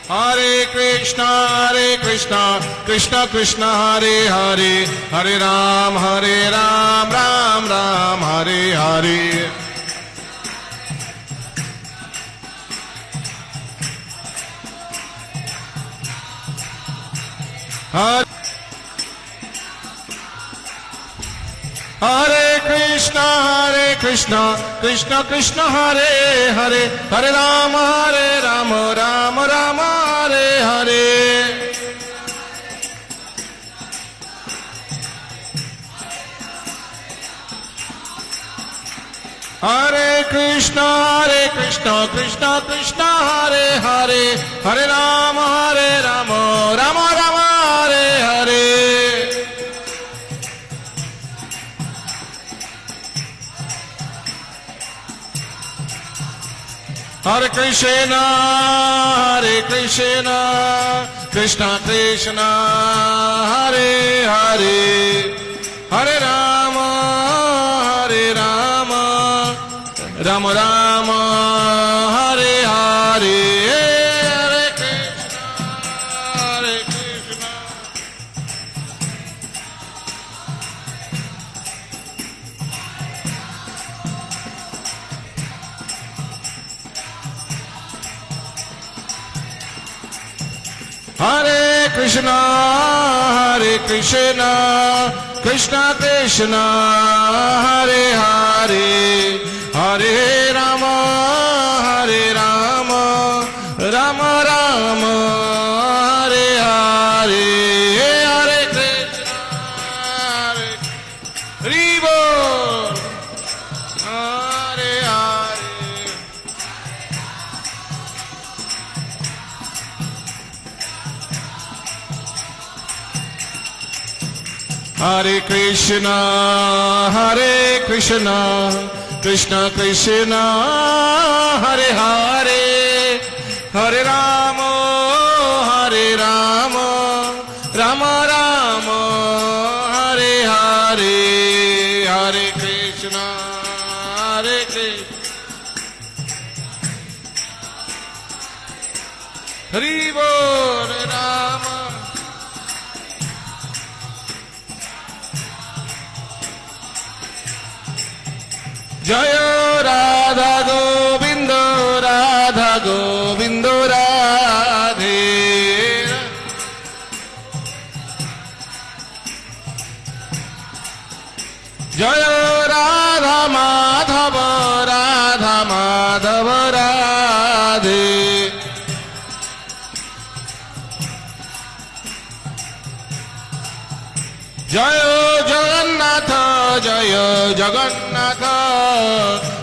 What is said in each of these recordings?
Hare Krishna, Krishna Krishna, Hare Hare, Hare Ram, Ram Ram, Hare Hare. Hare Krishna, Krishna Krishna, Hare Hare, Hare Ram, Ram Ram, Hare Hare. Hare Krishna, Krishna Krishna, Hare Hare, Hare Ram, Ram Ram, Hare Hare. Hare Krishna, Krishna Krishna, Hare Hare, Hare Rama, Rama Rama, Hare Hare. Hare Krishna. Hare Krishna, Krishna Krishna, Hare Hare, Hare Rama, Rama Rama, Hare Hare. Hare Krishna, Hare Bol, Hare Hare. Hare Krishna, Krishna Krishna, Hare Hare, Hare Rama, Rama Rama, Hare Hare. Hare Krishna, Hare Bol, Rama. Jaya Radha Govinda, Radha Govinda, Radhe. Jaya Radha Madhava, Radha Madhava, Radhe. Jaya Jagannatha, Jaya Jagannatha,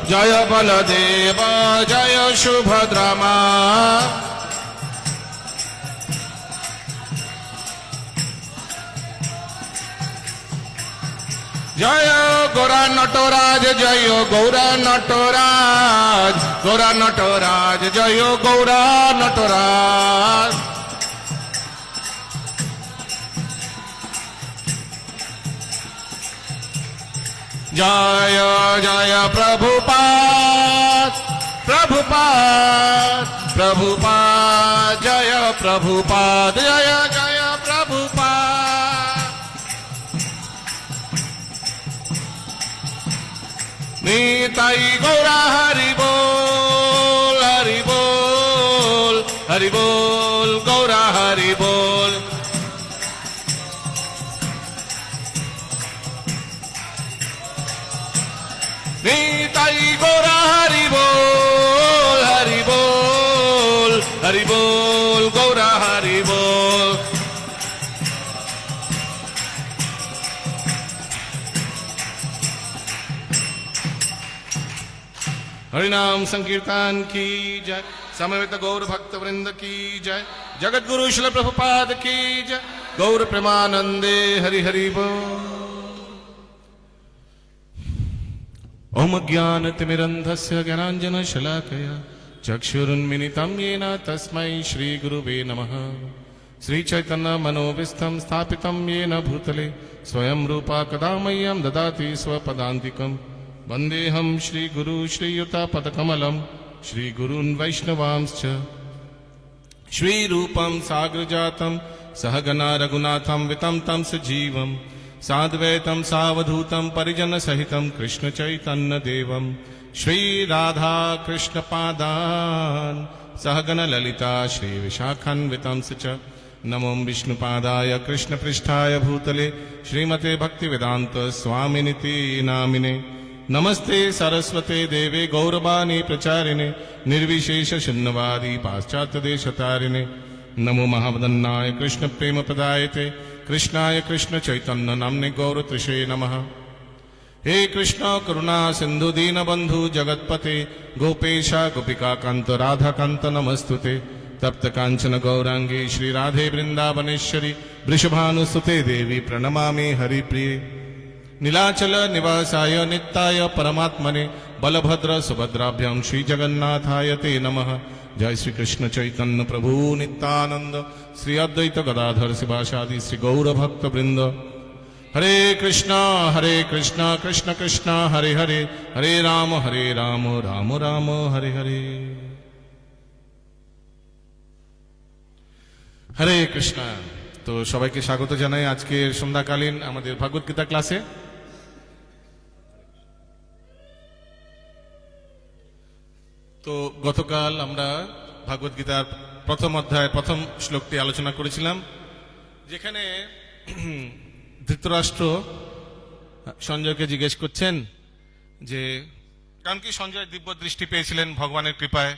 Jaya Baladeva, Jaya Subhadrama. Jaya Gaura Nataraj, Jaya Gaura Nataraj, Gaura Nataraj, Jaya Gaura Nataraj. Jaya Jaya Prabhupada, Jaya Prabhupada, Jaya Jaya Prabhupada. Nitai Gaura Hari Bol, Hari Bol, Hari Bol, Gaura Hari Bol. Nitai Gaura Hari Bol, Hari Bol, Hari Bol, Gaura Hari Bol. हरिनाम संकीर्तन की जय, समवेत गौर भक्त वृंद की जय, जगत गुरु श्रील प्रभुपाद की जय, गौर प्रेमानंदे हरि हरि बोल। ओम ज्ञानतिमिरन्धस्य ज्ञानाञ्जन शलाकया चक्षुरुन्मिलितं येन तस्मै श्री गुरुवे नमः। श्री चैतन्य मनोविस्थं स्थापितं येन भूतले स्वयं रूपा कदा मह्यं ददाति स्वपदान्तिकम्। वन्देऽहं श्रीगुरु श्रीयुतापदकमलं श्रीगुरून् वैष्णवांश्च श्रीरूपं साग्रजातं सहगना रघुनाथं वितं तं सजीवं साद्वैतं सावधूतं परिजनसहितं कृष्णचैतन्यदेवं श्रीराधा कृष्णपादान् सहगन ललिता श्रीविशाखान्वितं च नमो विष्णुपादाय कृष्णपृष्ठाय भूतले श्रीमते भक्तिवेदांत स्वामिनिति नामिने नमस्ते सरस्वते देवे गौरवाणी प्रचारिणे निर्विशेष शून्यवादी पाश्चात्य देशतारिणे नमो महावदन्नाय कृष्ण प्रेम प्रदायते कृष्णाय कृष्ण चैतन्य नामने गौरतृषे नमः। हे कृष्ण करुणा सिंधु दीन बंधु जगतपते गोपेशा गोपिका कांत राधा कांत नमस्तुते तप्त कांचन गौरांगी श्री राधे वृंदावनेश्वरी वृषभानुसुते देवी प्रणमामि हरिप्रिये नीलाचल निवासाय नित्याय परमात्मने बलभद्र सुभद्राभ्यां श्री जगन्नाथाय ते नमः। जय श्री कृष्ण चैतन्य प्रभु नित्यानंद श्री अद्वैत गदाधर शिवासादि श्री गौर भक्त वृंद। हरे कृष्णा कृष्ण कृष्ण हरे हरे हरे राम राम राम हरे हरे। हरे कृष्णा। तो সবাইকে স্বাগত জানাই আজকের সন্ধ্যাকালীন আমাদের ভাগবত গীতা ক্লাসে। তো গতকাল আমরা ভাগবত গীতার প্রথম অধ্যায় প্রথম শ্লোকটি আলোচনা করেছিলাম, যেখানে ধৃতরাষ্ট্র সঞ্জয়কে জিজ্ঞেস করছেন যে কারণ কি সঞ্জয় দিব্য দৃষ্টি পেয়েছিলেন ভগবানের কৃপায়,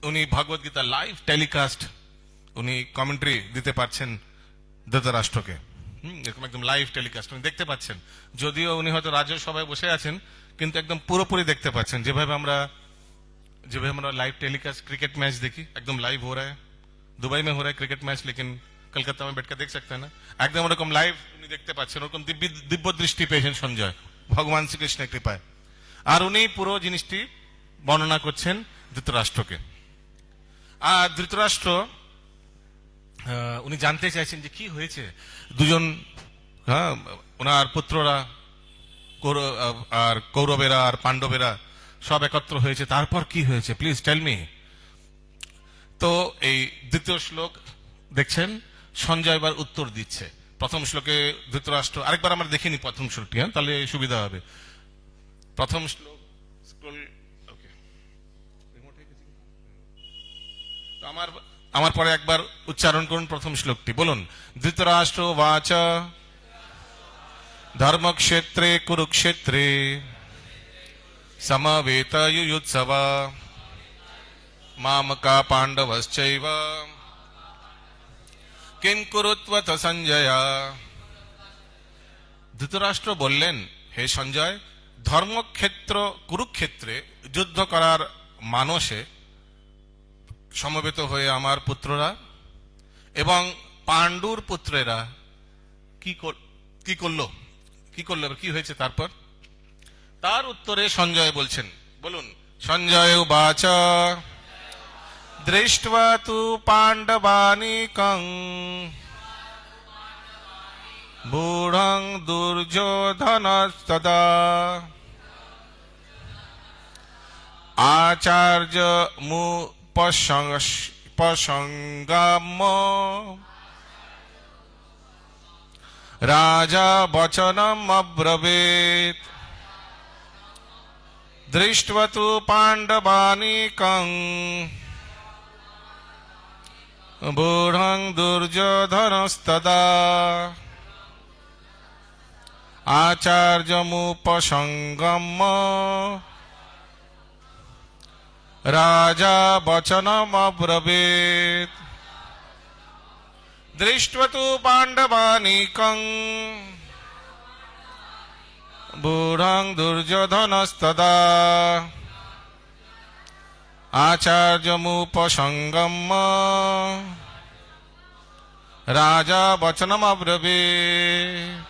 উনি ভাগবত গীতা লাইভ টেলিকাস্ট উনি কমেন্ট্রি দিতে পারছেন ধৃতরাষ্ট্রকে, এরকম একদম লাইভ টেলিকাস্ট উনি দেখতে পাচ্ছেন। যদিও উনি হয়তো রাজ্যসভায় বসে আছেন, কিন্তু একদম পুরোপুরি দেখতে পাচ্ছেন। যেভাবে আমরা लाइव टेलीकास्ट क्रिकेट मैच देखी, एकदम लाइव हो रहा है, दुबई में हो रहा है क्रिकेट मैच, लेकिन कलकत्ता में बैठकर देख सकते हैं ना, एकदम ওরকম লাইভ উনি দেখতে পাচ্ছেন। ওরকম দিব্য দৃষ্টি পেয়েছেন সঞ্জয় ভগবান শ্রীকৃষ্ণের কৃপায়। আর উনি পুরো জিনিসটি বর্ণনা করছেন ধৃতরাষ্ট্রকে। আর ধৃতরাষ্ট্র উনি জানতে চাইছেন যে কি হয়েছে, দুজন ওনার পুত্ররা আর কৌরবেরা আর পাণ্ডবেরা সব একত্র হয়েছে, তারপর কি হয়েছে, প্লিজ টেল মি। তো এই দ্বিতীয় শ্লোক দেখছেন সঞ্জয় এবার উত্তর দিচ্ছে। প্রথম শ্লোকে ধৃতরাষ্ট্র, আরেকবার আমরা দেখিনি প্রথম শ্লোকটি, তাহলে সুবিধা হবে। প্রথম শ্লোক স্ক্রল, ওকে, তো আমার পরে একবার উচ্চারণ করুন প্রথম শ্লোকটি, বলুন। ধৃতরাষ্ট্র বাচ ধর্মক্ষেত্রে কুরুক্ষেত্রে समवेतयुयुत्सव मामका पांडवश्चैव किं कुरुत्वत সঞ্জয়। ধৃতরাষ্ট্র বললেন, হে সঞ্জয়, ধর্মক্ষেত্র কুরুক্ষেত্রে যুদ্ধ করার মানসে সমবেত হয়ে আমার পুত্ররা এবং পাণ্ডুর পুত্রেরা কি করলো, কি হয়েছে তারপর। তার উত্তরে সঞ্জয় বলছেন, বলুন। সঞ্জয় উবাচ দৃष्ट्वा তু পাণ্ডবানিকং বূঢ়ং দুর্যোধনস্তদা আচার্য মুপসঙ্গম রাজা বচনম অব্রবীত। दृष्ट्वा तु पाण्डवानीकं बूढं दुर्योधनस्तदा आचार्यमुपसङ्गम्य राजा वचनमब्रवीत्। दृष्ट्वा तु पाण्डवानीकं बूढं दुर्योधनस्तदा आचार्यमुपसङ्गम्य রাজা বচনম অব্রবীত।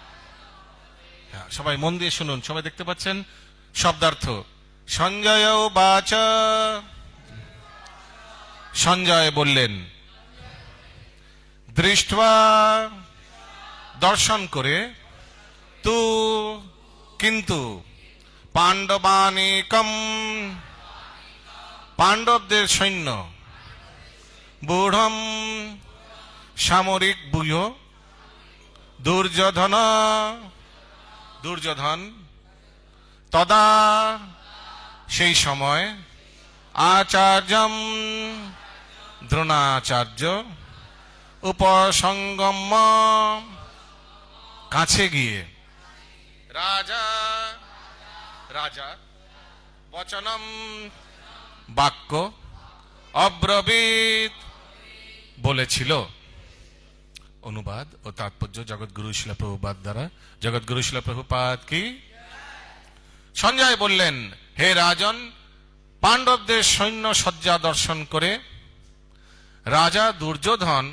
সবাই মন দিয়ে শুনুন, সবাই দেখতে পাচ্ছেন শব্দার্থ। সঞ্জয় বাচ, সঞ্জয় বললেন, দৃष्ट्वा দর্শন করে, তু কিন্তু, পাণ্ডবানিকম পাণ্ডবদের সৈন্য, বুঢ়ম সামরিক বুয় দুর্যোধন দুর্যোধন তদা সেই সময় আচার্যম দ্রোণাচার্য উপসঙ্গম কাছে গিয়ে রাজা রাজা বচনম বাক্য অব্রবীত বলেছিল। অনুবাদ ও তাৎপর্য জগৎগুরু শিলা প্রভুপাদ দ্বারা। জগৎগুরু শিলা প্রভুপাদ কি? সঞ্জয় বললেন, হে রাজন, পাণ্ডবদের সৈন্য সজ্জা দর্শন করে রাজা দুর্যোধন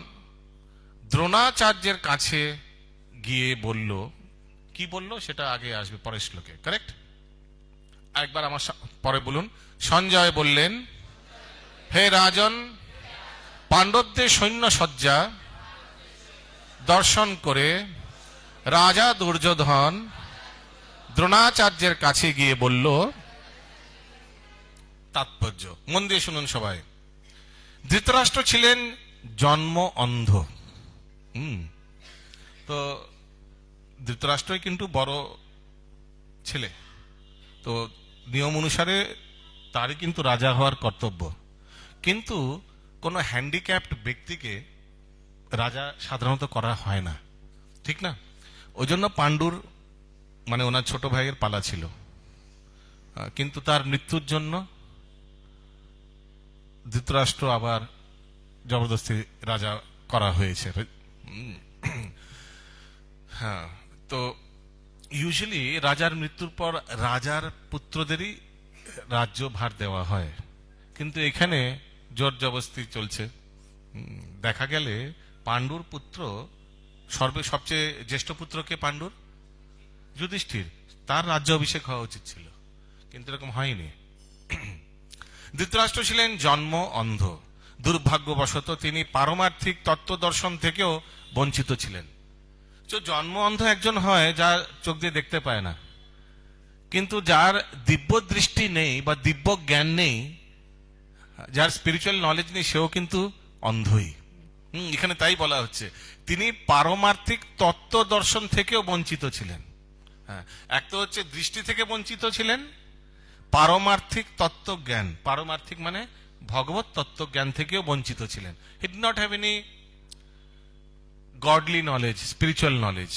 দ্রোণাচার্যের কাছে গিয়ে বলল। কি বলল সেটা আগে আসবে পরের শ্লোকে, কারেক্ট? একবার আমার পরে বলুন। সঞ্জয় বললেন, হে রাজন, পাণ্ডবদের সৈন্য সজ্জা দর্শন করে রাজা দুর্যোধন দ্রোণাচার্যের কাছে গিয়ে বলল। তাৎপর্য মন দিয়ে শুনুন সবাই। ধৃতরাষ্ট্র ছিলেন জন্ম অন্ধ। তো ধৃতরাষ্ট্রই কিন্তু বড় ছেলে, তো নিয়ম অনুসারে তারই কিন্তু রাজা হওয়ার কর্তব্য। কিন্তু কোনো হ্যান্ডিক্যাপড ব্যক্তিকে রাজা সাধারণত করা হয় না, ঠিক না? ওই জন্য পাণ্ডুর মানে ওনার ছোট ভাইয়ের পালা ছিল, কিন্তু তার মৃত্যুর জন্য ধৃতরাষ্ট্র আবার জবরদস্তি রাজা করা হয়েছে। হ্যাঁ, তো ইউজুয়ালি রাজার মৃত্যুর পর রাজার পুত্রদেরই রাজ্য ভার দেওয়া হয়, কিন্তু এখানে জোর জবরদস্তি চলছে। দেখা গেলে পাণ্ডুর পুত্র সবচেয়ে জ্যেষ্ঠ পুত্রকে পাণ্ডুর যুধিষ্ঠির, তার রাজ্য অভিষেক হওয়া উচিত ছিল, কিন্তু এরকম হয়নি। ধৃতরাষ্ট্র ছিলেন জন্ম অন্ধ। দুর্ভাগ্যবশত তিনি পারমার্থিক তত্ত্ব দর্শন থেকেও বঞ্চিত ছিলেন। জন্ম অন্ধ একজন হয় যা চোখ দিয়ে দেখতে পায় না, কিন্তু যার দিব্য দৃষ্টি নেই বা দিব্য জ্ঞান নেই, যার স্পিরিচুয়াল নলেজ নেই, সেও কিন্তু অন্ধই। এখানে তাই বলা হচ্ছে তিনি পারমার্থিক তত্ত্ব দর্শন থেকেও বঞ্চিত ছিলেন। হ্যাঁ, এক তো হচ্ছে দৃষ্টি থেকে বঞ্চিত ছিলেন, পারমার্থিক তত্ত্ব জ্ঞান, পারমার্থিক মানে ভগবত তত্ত্ব জ্ঞান থেকেও বঞ্চিত ছিলেন। He did not have any godly knowledge, spiritual knowledge.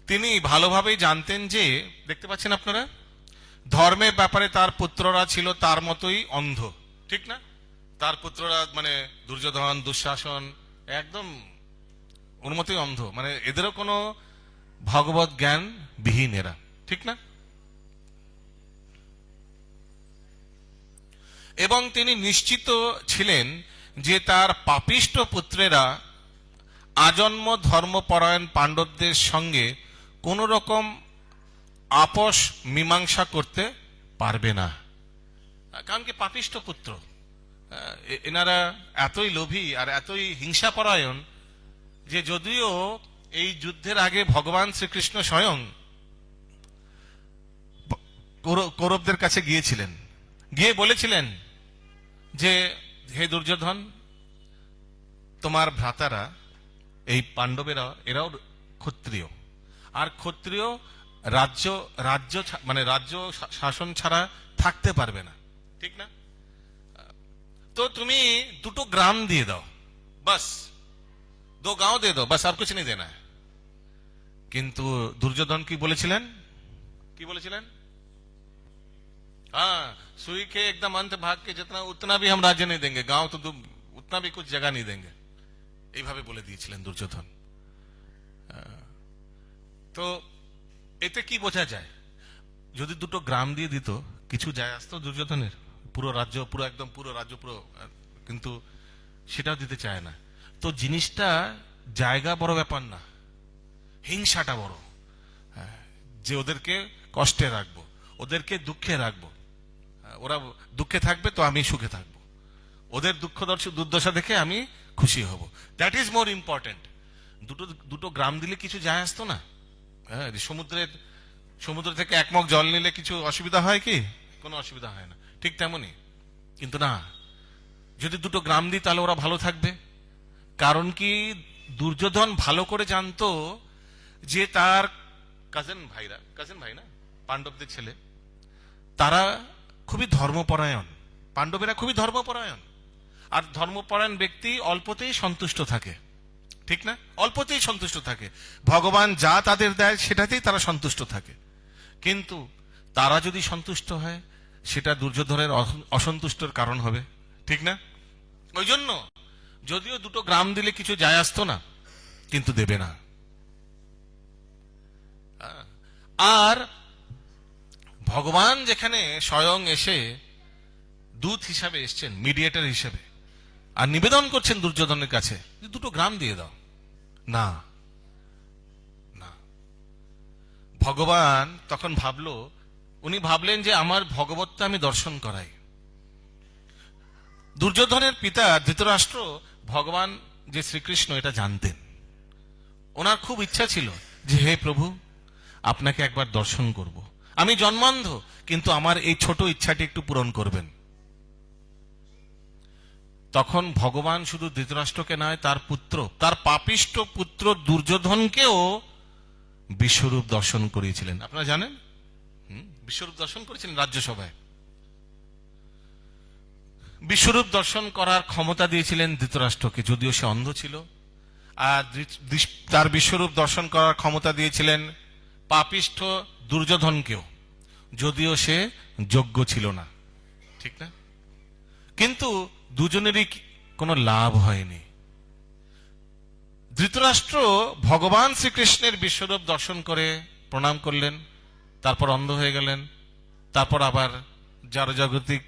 তিনি ভালোভাবেই জানতেন যে, দেখতে পাচ্ছেন আপনারা, ধর্মের ব্যাপারে তার পুত্ররা ছিল তার মতোই অন্ধ, ঠিক না? তার পুত্ররা মানে দুর্যোধন, দুঃশাসন একদম ওর মতোই অন্ধ, মানে এদেরও কোনো ভগবত জ্ঞান বিহীন এরা, ঠিক না? এবং তিনি নিশ্চিত ছিলেন যে তার পাপিষ্ঠ পুত্রেরা আজন্ম ধর্মপরায়ণ পাণ্ডবদের সঙ্গে কোন রকম আপোষ মীমাংসা করতে পারবে না। কারণ কি, পাপিষ্ঠ পুত্র, এনারা এতই লোভী আর এতই হিংসাপরায়ণ যে যদিও এই যুদ্ধের আগে ভগবান শ্রীকৃষ্ণ স্বয়ং কৌরবদের কাছে গিয়েছিলেন, গিয়ে বলেছিলেন যে হে দুর্যোধন, তোমার ভ্রাতারা এই পাণ্ডবেরা এরাও ক্ষত্রিয়, আর ক্ষত্রিয় রাজ্য রাজ্য মানে রাজ্য শাসন ছাড়া থাকতে পারবে না, ঠিক না? তো তুমি দুটো গ্রাম দিয়ে দাও, বাস দো গাঁও দিয়ে দাও, বাস আর কিছু নেই দেনা। কিন্তু দুর্যোধন কি বলেছিলেন? কি বলেছিলেন? हाँ, सुई के एकदम अंत भाग के जितना उतना भी हम राज्य नहीं देंगे, गांव तो उतना भी कुछ जगह नहीं देंगे, এইভাবে বলে দিয়েছিলেন দুর্যোধন। তো এতে কি বোঝা যায়? যদি দুটো গ্রাম দিয়ে দিত কিছু যায় আসতো দুর্যোধনের? পুরো রাজ্য, পুরো একদম পুরো রাজ্য পুরো, কিন্তু সেটাও দিতে চায় না। তো জিনিসটা জায়গা বড় ব্যাপার না, হিংসাটা বড়। যে ওদেরকে কষ্টে রাখবো, ওদেরকে দুঃখে রাখবো, ওরা দুঃখে থাকবে তো আমি সুখে থাকবো, ওদের দুঃখ দুর্দশা দেখে আমি খুশি হব, দ্যাট ইজ মোর ইম্পর্টেন্ট। দুটো গ্রাম দিলে কিছু যায় আসতো না? হ্যাঁ, সমুদ্র থেকে এক মগ জল নিলে কিছু অসুবিধা হয় কি? কোনো অসুবিধা হয় না, ঠিক তেমনই। কিন্তু না, যদি দুটো গ্রাম দিই তাহলে ওরা ভালো থাকবে। কারণ কি, দুর্যোধন ভালো করে জানতো যে তার কাজিন ভাই না, পাণ্ডবদের ছেলে, তারা খুবই ধর্মপরায়ণ। পাণ্ডবেরা খুবই ধর্মপরায়ণ, আর ধর্মপরায়ণ ব্যক্তি অল্পতেই সন্তুষ্ট থাকে, ঠিক না? অল্পতেই সন্তুষ্ট থাকে, ভগবান যা তাদের দেয় সেটাতেই তারা সন্তুষ্ট থাকে। কিন্তু তারা যদি সন্তুষ্ট হয়, সেটা দুর্যোধনের অসন্তুষ্টর কারণ হবে, ঠিক না? ওই জন্য যদিও দুটো গ্রাম দিলে কিছু যায় আসতো না, কিন্তু দেবে না। আর ভগবান যেখানে স্বয়ং এসে দূত হিসাবে এসছেন, মিডিয়েটর হিসাবে, আর নিবেদন করছেন দুর্যোধনের কাছে যে দুটো গ্রাম দিয়ে দাও, না না, ভগবান তখন উনি ভাবলেন যে আমার ভগবতটা আমি দর্শন করাই। দুর্যোধনের পিতা ধৃতরাষ্ট্র ভগবান যে শ্রীকৃষ্ণ এটা জানতেন। ওনার খুব ইচ্ছা ছিল যে হে প্রভু, আপনাকে একবার দর্শন করব। আমি জন্মান্ধ, কিন্তু আমার এই ছোট ইচ্ছাটি একটু পূরণ করবেন। তখন ভগবান শুধু ধৃতরাষ্ট্রকে নয়, তার পুত্র, তার পাপিষ্ঠ পুত্র দুর্যোধনকেও বিশ্বরূপ দর্শন করিয়েছিলেন। আপনারা জানেন, বিশ্বরূপ দর্শন করেছিলেন রাজ্যসভায়। বিশ্বরূপ দর্শন করার ক্ষমতা দিয়েছিলেন ধৃতরাষ্ট্রকে, যদিও সে অন্ধ ছিল। আর তার বিশ্বরূপ দর্শন করার ক্ষমতা দিয়েছিলেন পাপিষ্ঠ দুর্যোধনকেও, যদিও সে যোগ্য ছিল না, ঠিক না? কিন্তু দুজনেরই কোনো লাভ হয়নি। ধৃতরাষ্ট্র ভগবান শ্রীকৃষ্ণের বিশ্বরূপ দর্শন করে প্রণাম করলেন, তারপর অন্ধ হয়ে গেলেন, তারপর আবার জড়জাগতিক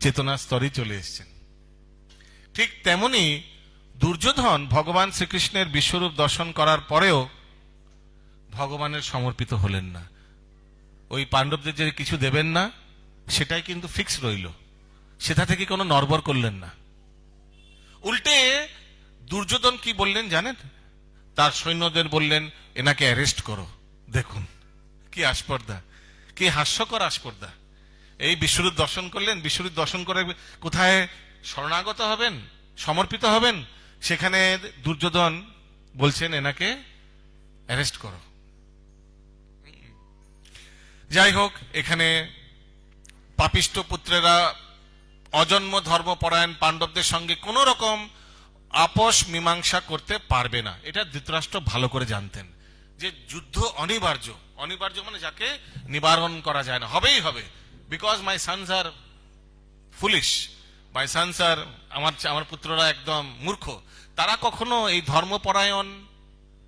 চেতনা স্তরে চলে এসেছেন। ঠিক তেমনি দুর্যোধন ভগবান শ্রীকৃষ্ণের বিশ্বরূপ দর্শন করার পরেও ভগবানের সমর্পিত হলেন না। ওই পাণ্ডবদের যে কিছু দেবেন না, সেটাই কিন্তু ফিক্স রইল, সেটা থেকে কোনো নড়বড় করলেন না। উল্টে দুর্যোধন কি বললেন জানেন? তার সৈন্যদের বললেন, এনাকে অ্যারেস্ট করো। দেখুন কি আস্পর্ধা, কি হাস্যকর আস্পর্ধা। এই বিশ্বরূপ দর্শন করলেন, বিশ্বরূপ দর্শন করে কোথায় শরণাগত হবেন, সমর্পিত হবেন, সেখানে দুর্যোধন বলছেন এনাকে অ্যারেস্ট করো। যাই হোক, এখানে পাপিষ্ঠ পুত্রেরা অজন্ম ধর্মপরায়ণ পাণ্ডবদের সঙ্গে কোন রকম আপোষ মীমাংসা করতে পারবে না। এটা ধৃতরাষ্ট্র ভালো করে জানতেন যে যুদ্ধ অনিবার্য, অনিবার্য মানে যাকে নিবারণ করা যায় না, হবেই হবে। Because my sons are foolish, my sons are, আমার পুত্ররা একদম মূর্খ, তারা কখনো এই ধর্মপরায়ণ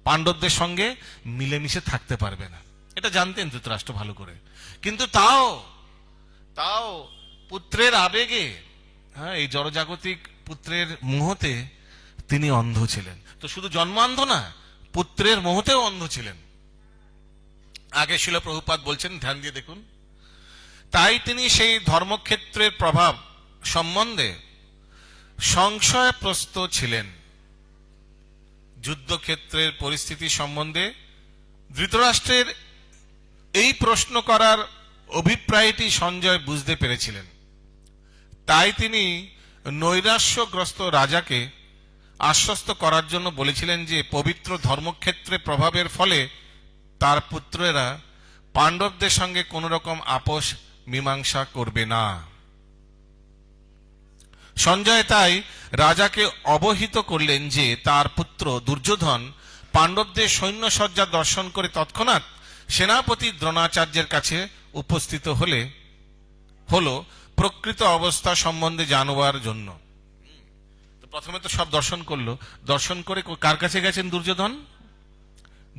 পাণ্ডবদের সঙ্গে মিলেমিশে থাকতে পারবে না। এটা জানতেন ধৃতরাষ্ট্র ভালো করে। কিন্তু তাও পুত্রের আবেগে, এই জড়জাগতিক পুত্রের মোহতে তিনি অন্ধ ছিলেন। তো শুধু জন্মান্ধ না, পুত্রের মোহতেও অন্ধ ছিলেন। আগে শিল প্রভুপাদ বলছেন, ধ্যান দিয়ে দেখুন, তাই তিনি সেই ধর্মক্ষেত্রের প্রভাব সম্বন্ধে সংশয়প্রস্ত ছিলেন। যুদ্ধক্ষেত্রের পরিস্থিতি সম্বন্ধে ধৃতরাষ্ট্রের এই প্রশ্ন করার অভিপ্রায়টি সঞ্জয় বুঝতে পেরেছিলেন। তাই তিনি নৈরাশ্যগ্রস্ত রাজাকে আশ্বস্ত করার জন্য বলেছিলেন যে পবিত্র ধর্মক্ষেত্রে প্রভাবের ফলে তার পুত্রেরা পাণ্ডবদের সঙ্গে কোন রকম আপোষ মীমাংসা করবে না। সঞ্জয় তাই রাজাকে অবহিত করলেন যে তার পুত্র দুর্যোধন পাণ্ডবদের সৈন্যসজ্জা দর্শন করে তৎক্ষণাৎ সেনাপতি দ্রোণাচার্যের কাছে উপস্থিত হলো প্রকৃত অবস্থা সম্বন্ধে জানবার জন্য। প্রথমে তো সব দর্শন করলো, দর্শন করে কার কাছে গেছেন দুর্যোধন?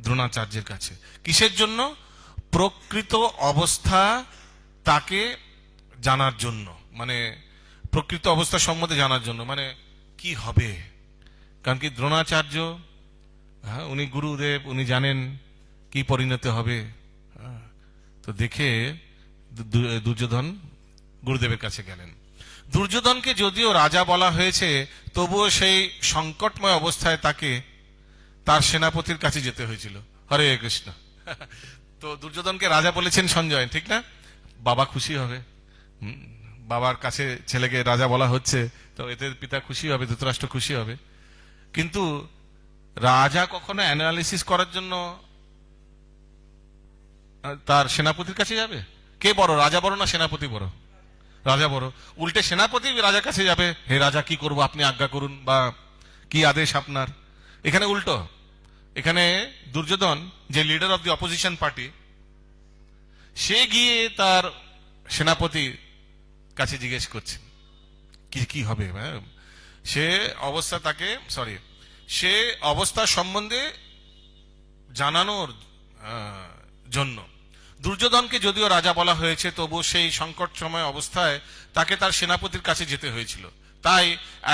দ্রোণাচার্যের কাছে। কিসের জন্য? প্রকৃত অবস্থা তাকে জানার জন্য, মানে প্রকৃত অবস্থা সম্বন্ধে জানার জন্য, মানে কি হবে। কারণ কি দ্রোণাচার্য, উনি গুরুদেব, উনি জানেন কি পরিণতি হবে। তো দেখে দুর্যোধন গুরুদেবের কাছে গেলেন। দুর্যোধনকে যদিও রাজা বলা হয়েছে, তবুও সেই সংকটময় অবস্থায় তাকে তার সেনাপতির কাছে যেতে হয়েছিল। হরে কৃষ্ণ। তো দুর্যোধনকে রাজা বলেছেন সঞ্জয়, ঠিক না? বাবা খুশি হবে, বাবার কাছে ছেলেকে রাজা বলা হচ্ছে, তো এতে পিতা খুশি হবে, ধৃতরাষ্ট্র খুশি হবে। কিন্তু রাজা কখনো অ্যানালিসিস করার জন্য তার সেনাপতির কাছে যাবে? কে বড়, রাজা বড় না সেনাপতি বড়? রাজা বড়। উল্টে সেনাপতি রাজার কাছে যাবে, হে রাজা কি করব, আপনি আজ্ঞা করুন, বা কি আদেশ আপনার। এখানে উল্টো, এখানে দুর্যোধন যে leader of the opposition party, সে গিয়ে তার সেনাপতির কাছে জিজ্ঞেস করছে কি কি হবে। সে অবস্থা তাকে সে অবস্থা সম্বন্ধে জানানোর জন্য দুর্যোধনকে যদিও রাজা বলা হয়েছে, তবু সেই সংকট সময় অবস্থায় তাকে তার সেনাপতির কাছে যেতে হয়েছিল। তাই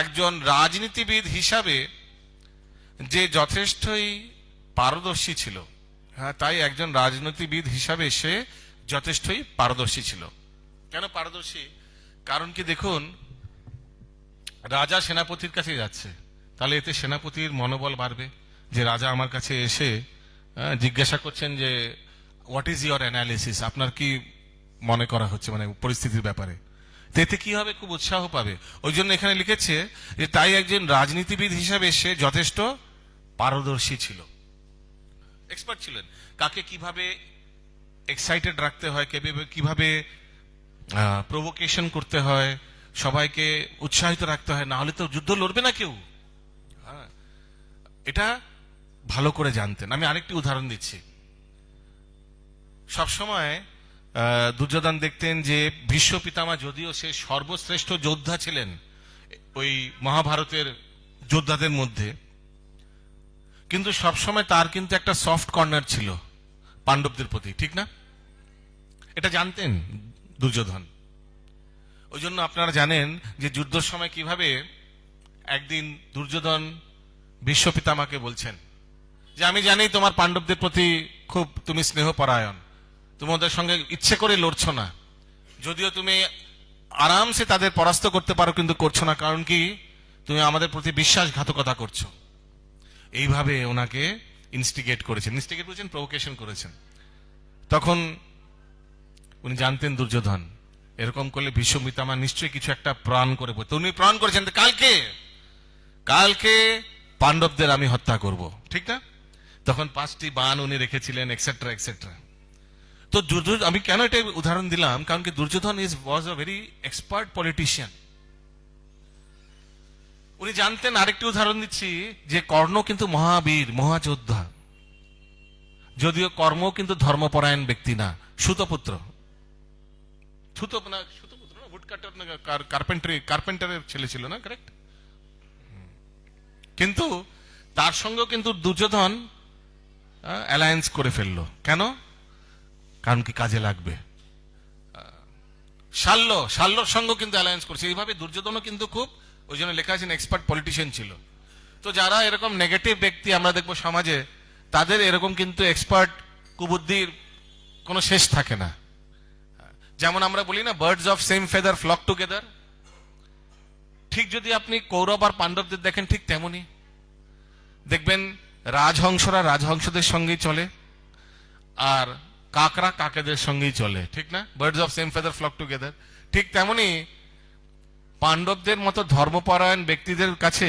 একজন রাজনীতিবিদ হিসাবে যে যথেষ্টই পারদর্শী ছিল, তাই একজন রাজনীতিবিদ হিসাবে সে যথেষ্টই পারদর্শী ছিল। কেন পারদর্শী? কারণ কি দেখুন, রাজা সেনাপতির কাছে যাচ্ছে, তাহলে এতে সেনাপতির মনোবল বাড়বে যে রাজা আমার কাছে এসে জিজ্ঞাসা করছেন যে হোয়াট ইজ ইয়োর অ্যানালিসিস, আপনার কি মনে করা হচ্ছে মানে পরিস্থিতির ব্যাপারে। তো এতে কি হবে, খুব উৎসাহ পাবে। ওই জন্য এখানে লিখেছে যে তাই একজন রাজনীতিবিদ হিসাবে সে যথেষ্ট পারদর্শী ছিল, এক্সপার্ট ছিলেন। কাকে কিভাবে এক্সাইটেড রাখতে হয়, কিভাবে প্রভোকেশন করতে হয়, সবাইকে উৎসাহিত রাখতে হয়, না হলে তো যুদ্ধ লড়বে না কেউ। এটা ভালো করে জানতেন। আমি আরেকটি উদাহরণ দিচ্ছি। সবসময় দুর্যোধন দেখতেন যে ভীষ্ম পিতামহ যদিও সে সর্বশ্রেষ্ঠ যোদ্ধা ছিলেন ওই মহাভারতের যোদ্ধাদের মধ্যে, কিন্তু সবসময় তার কিন্তু একটা সফট কর্নার ছিল পাণ্ডবদের প্রতি, ঠিক না? এটা জানতেন দুর্যোধন। ওই জন্য আপনারা জানেন যে যুদ্ধের সময় কিভাবে একদিন দুর্যোধন ভীষ্ম পিতামহকে বলছেন যে আমি জানি তোমার পাণ্ডবদের প্রতি খুব তুমি স্নেহপরায়ণ, তুমি ওদের সঙ্গে ইচ্ছে করে লড়ছো না, যদিও তুমি আরামসে তাদের পরাস্ত করতে পারো, কিন্তু করছো না। কারণ কি, তুমি আমাদের প্রতি বিশ্বাসঘাতকতা করছো। এইভাবে ওনাকে ইনস্টিগেট করেছেন, প্রভোকেশন করেছেন। তখন উনি জানতেন দুর্যোধন এরকম করলে ভীষ্ম পিতামহ নিশ্চয়ই কিছু একটা প্রাণ করে বলতে। উনি প্রাণ করেছেন কালকে পাণ্ডবদের আমি হত্যা করব, ঠিক না? তখন 5টি বাণ উনি রেখেছিলেন, এক্সেট্রা এক্সেট্রা। তো আমি কেন এটা উদাহরণ দিলাম, কারণ কি দুর্যোধন ওয়াজ আ ভেরি এক্সপার্ট পলিটিশিয়ান। উনি জানতেন, আরেকটি উদাহরণ দিচ্ছি, যে কর্ণ কিন্তু মহাবীর, মহাযোদ্ধা, যদিও কর্ম কিন্তু ধর্মপরায়ণ ব্যক্তি না, সুতপুত্র কার্পেন্টারের ছেলে ছিল না, কারেক্ট? কিন্তু তার সঙ্গেও কিন্তু দুর্যোধন অ্যালায়েন্স করে ফেললো। কেন? কারণ কি কাজে লাগবে। শাল্যর সঙ্গে কিন্তু অ্যালায়েন্স করছে। এইভাবে দুর্যোধনও কিন্তু খুব, ওই জন্য লেখা আছে এক্সপার্ট পলিটিশিয়ান ছিল। তো যারা এরকম নেগেটিভ ব্যক্তি আমরা দেখবো সমাজে, তাদের এরকম কিন্তু এক্সপার্ট কুবুদ্ধির কোনো শেষ থাকে না। যেমন আমরা বলি না, birds of same feather flock together. ঠিক যদি আপনি কৌরব আর পাণ্ডবদের দেখেন, ঠিক তেমনি দেখবেন রাজহংসরা রাজহংসদের সঙ্গেই চলে, আর কাকরা কাকেদের সঙ্গেই চলে, ঠিক না? Birds of same feather flock together. ঠিক তেমনি পাণ্ডবদের মতো ধর্মপরায়ণ ব্যক্তিদের কাছে